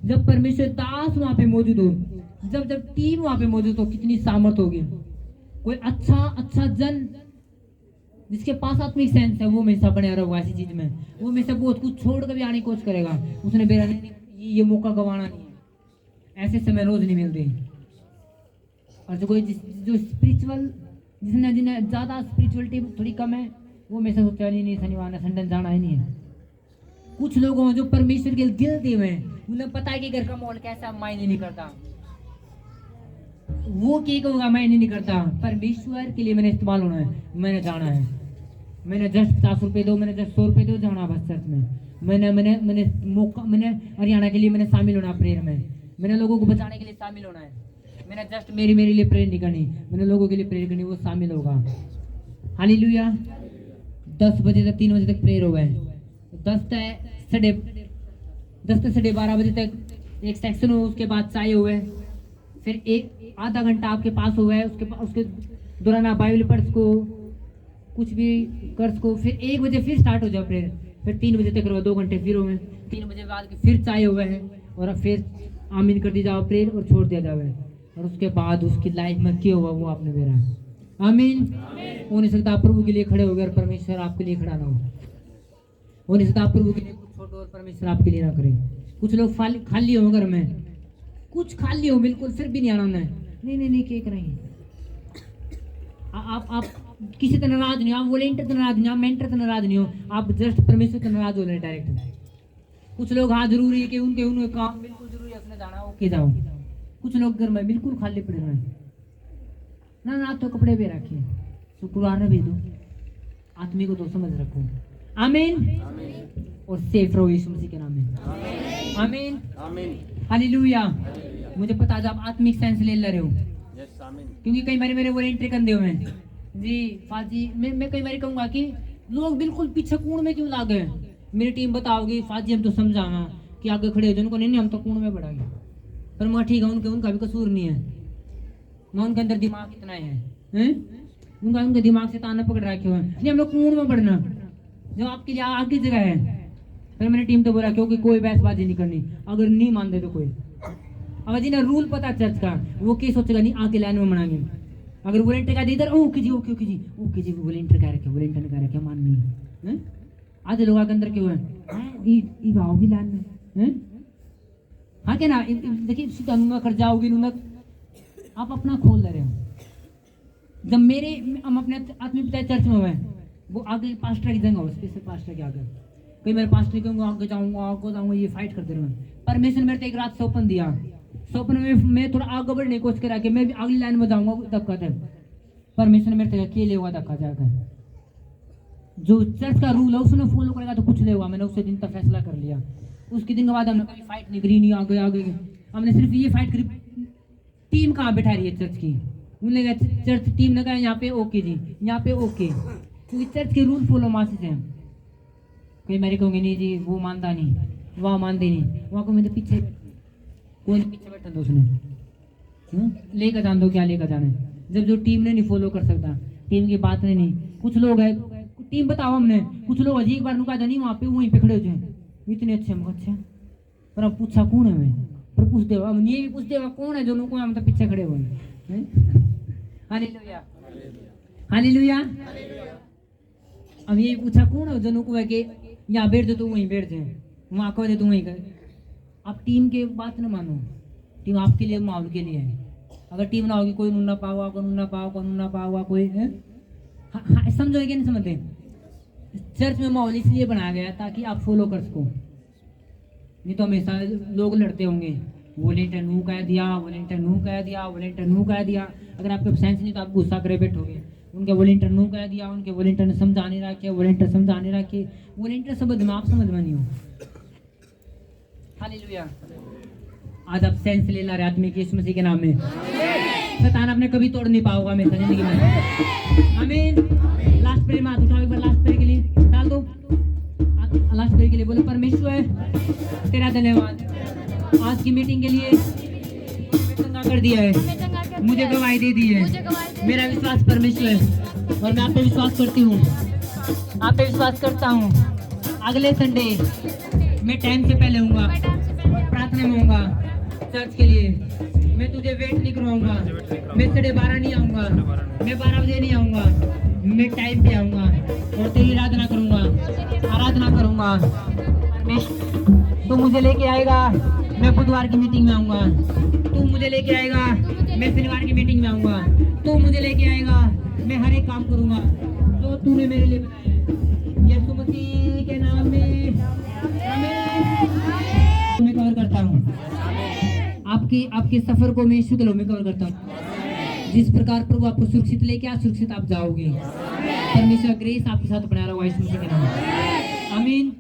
जब परमेश्वर दास वहां पे मौजूद हो, जब टीम वहां पे मौजूद हो, कितनी सामर्थ होगी। कोई अच्छा जन जिसके पास आत्मिक सेंस है, वो हमेशा बने रहेगा ऐसी चीज में, वो हमेशा बहुत कुछ छोड़ कर भी आने की कोशिश करेगा। उसने बेरा नहीं, ये मौका गंवाना नहीं है, ऐसे समय रोज नहीं मिलते। और जो कोई जो स्पिरिचुअल, जिन्हें ज्यादा स्पिरिचुअलिटी थोड़ी कम है, वो हमेशा सोचता नहीं शनिवार संडे जाना ही नहीं है। कुछ लोगों जो परमेश्वर के दिल दे हुए हैं, उन्हें पता है कि घर का माहौल कैसा, मायने नहीं करता, वो क्या होगा मायने नहीं करता। परमेश्वर के लिए मैंने इस्तेमाल होना है, मैंने जाना है, मैंने जस्ट 50 रुपए दो, मैंने जस्ट 100 रुपए दो, जाना बस चर्च में। मैंने मौका, मैंने हरियाणा के लिए मैंने शामिल होना प्रेयर में, मैंने लोगों को बचाने के लिए शामिल होना है। मैंने जस्ट मेरे लिए प्रेयर नहीं करनी, मैंने लोगों के लिए प्रेयर करनी, वो शामिल होगा। हालेलुया। 10 बजे तक 3 बजे तक प्रेयर हुआ है, 10 से 12:30 बजे तक एक सेक्शन हो, उसके बाद चाय हुआ है, फिर एक आधा घंटा आपके पास हुआ है, उसके दौरान आप बाइबल पढ़ सको, कुछ भी कर सको। फिर 1 बजे फिर स्टार्ट हो जाओ प्रेयर, फिर 3 बजे तक 2 घंटे फिर हुए, 3 बजे बाद फिर चाय हुआ है, और फिर आमीन कर दी जाओ प्रेयर और छोड़ दिया जाओ। और उसके बाद उसकी लाइफ में क्या हुआ वो आपने मेरा आमीन। हो नहीं सकता आप प्रभु के लिए खड़े हो गए और परमेश्वर आपके लिए खड़ा ना हो नहीं सकता आप प्रभु के लिए कुछ छोड़ो और परमेश्वर आपके लिए ना करे। कुछ लोग खाली हो घर में, कुछ खाली हो बिल्कुल, फिर भी नहीं आना उन्हें, नहीं क्या करेंगे। आप किसी तरह नाराज नहीं हो, आप वॉलेंटियर तो नाराज नहीं हो, आप मेंटर तो नाराज नहीं हो, आप जस्ट परमेश्वर तो नाराज हो रहे डायरेक्ट। कुछ लोग हाँ जरूरी है कि उनके काम बिल्कुल जरूरी है, अपने जाना ओके जाओ। कुछ लोग घर में बिल्कुल खाली पड़े हुए ना तो कपड़े पे रखिए, शुक्रवार में भेज दो, आदमी को तो समझ रखो। आमीन। और सेफ रहो यीशु मसीह के नाम में। आमीन, हालेलुया। मुझे पता है आप आत्मिक सेंस ले रहे हो, क्योंकि कई बार मेरे वॉलेंटियर कंधे हुए हैं जी फाजी। मैं कई बार कहूँगा कि लोग बिल्कुल पीछे कूण में क्यों लागे। मेरी टीम बताओगी फाजी हम तो समझाना कि आगे खड़े हो, जिनको नहीं हम तो कूण में बढ़ाएंगे। पर मैं ठीक है, उनका भी कसूर नहीं है। मैं उनके अंदर दिमाग कितना है हैं? उनके दिमाग से ताना पकड़ रखे हुए हैं। नहीं हम लोग कुएं में पड़ना जो आपके लिए आगे जगह है। फिर मैंने टीम तो बोला क्योंकि कोई बहसबाजी नहीं करनी, अगर नहीं मान दे तो कोई, अगर जिन्हें रूल पता चर्च का वो क्या सोचेगा, नहीं आके लाइन में मनाएंगे। अगर वॉलेंटियर का इधर ओके जी ओके जी वॉलेंटियर कह रखे, वॉलेंटियर ने कह रखे माननी है। आधे लोग आके अंदर क्यों है आओगी लाइन में हैं? हाँ क्या ना, देखिए सीधा नुना कर जाओगे, नुना आप अपना खोल ले रहे हो। जब हम अपने आत्मीय पिता चर्च में हुए, वो आगे पास्टर की जगह हो, स्पेशल पास्टर के आगे कई मेरे पास्टर कहूँगा आगे जाऊँगा ये फाइट करते रहे। परमेश्वर मेरे को एक रात सौपन दिया, सौपन में मैं थोड़ा आगे बढ़ने की कोशिश करा कि मैं भी अगली लाइन में जाऊँगा, धक्का दे। परमेश्वर मेरे से अकेले होगा धक्का जाकर, जो चर्च का रूल है उसने फॉलो करेगा तो कुछ नहीं होगा। मैंने उसी दिन तक फैसला कर लिया। उसके दिन के बाद हमने कभी फाइट नहीं करी, नहीं आगे आगे हमने सिर्फ ये फाइट करी, टीम कहाँ बैठा रही है चर्च की। उन्होंने कहा चर्च टीम ने कहा यहाँ पे ओके जी, यहाँ पे ओके, क्योंकि चर्च के रूल फॉलो मासिस हैं। कोई मेरे कहोगे नहीं जी वो मानता नहीं, वहाँ मानते नहीं, वहाँ को मैं तो पीछे कोई पीछे बैठा था उसने लेकर जान दो, क्या लेकर जाने जब जो टीम ने नहीं फॉलो कर सकता, टीम की बात नहीं। कुछ लोग है टीम बताओ हमने, कुछ लोग अजीब बार नुका नहीं वहाँ पे वहीं पे खड़े हो जाए, इतने अच्छे हम अच्छे, पर अब पूछा कौन है मैं, पर पूछ दे हम ये भी पूछ दे कौन है जो नुको हम तो पीछे खड़े हुए हैं। Hallelujah hallelujah. हम ये पूछा कौन है जो नुको है कि यहाँ बैठ दे तो वहीं बैठ जाए, वहाँ कह दे तो वहीं कर। आप टीम के बात न मानो, टीम आपके लिए माहौल के लिए है। अगर टीम ना होगी कोई नूना पाओगा, कोई नूना पाओगा कोई है। हाँ समझो कि नहीं समझते? चर्च में माहौल इसलिए बनाया गया ताकि आप फॉलो कर सको, नहीं तो हमेशा लोग लड़ते होंगे, वॉलेंटियर नू कह दिया, वॉलेंटियर नू कह दिया, वॉलेंटियर नू कह दिया। अगर आपके सेंस नहीं तो आप गुस्सा करे बैठोगे। उनके वॉलेंटियर नू कह दिया, उनके वॉलेंटियर ने समझा नहीं रखे, वॉलेंटियर समझा नहीं रखे, वॉलेंटियर सब दिमाग समझ में नहीं हो। हालेलुया। आज आप सेंस ले ला रहे आदमी की यीशु मसीह के नाम में। शैतान आपने कभी तोड़ नहीं पाओगा हमेशा जिंदगी में। आमीन। लास्ट प्रेयर में हाथ उठाओ एक बार, लास्ट प्रेयर के लिए डाल दो, लास्ट प्रेयर के लिए बोलो परमेश्वर तेरा धन्यवाद आज की मीटिंग के लिए चंगा कर दिया है, मुझे गवाही दे दी है। मेरा विश्वास परमेश्वर और मैं आप पे विश्वास करती हूँ, आप पे विश्वास करता हूँ। अगले संडे मैं टाइम से पहले हूँगा और प्रार्थना में हूँगा चर्च के लिए। मैं तुझे वेट नहीं करवाऊंगा, मैं 12:30 नहीं आऊँगा, मैं 12 बजे नहीं आऊँगा, मैं टाइम पे आऊँगा और तेरी आराधना करूँगा। तू मुझे लेके आएगा, मैं बुधवार की मीटिंग में आऊँगा। तू मुझे लेके आएगा, मैं शनिवार की मीटिंग में आऊँगा। तू मुझे लेके आएगा, मैं हर एक काम करूँगा जो तूने मेरे लिए बनाया है। यीशु मसीह के नाम में मैं कवर करता हूँ। आपके सफर को मैं यीशु के नाम में कवर करता हूँ। जिस प्रकार प्रभु आपको सुरक्षित लेके आ, सुरक्षित आप जाओगे। परमेश्वर ग्रेस आपके साथ बना रहा होगा यीशु मसीह के नाम में। आमीन।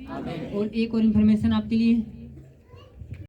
और एक और इन्फॉर्मेशन आपके लिए,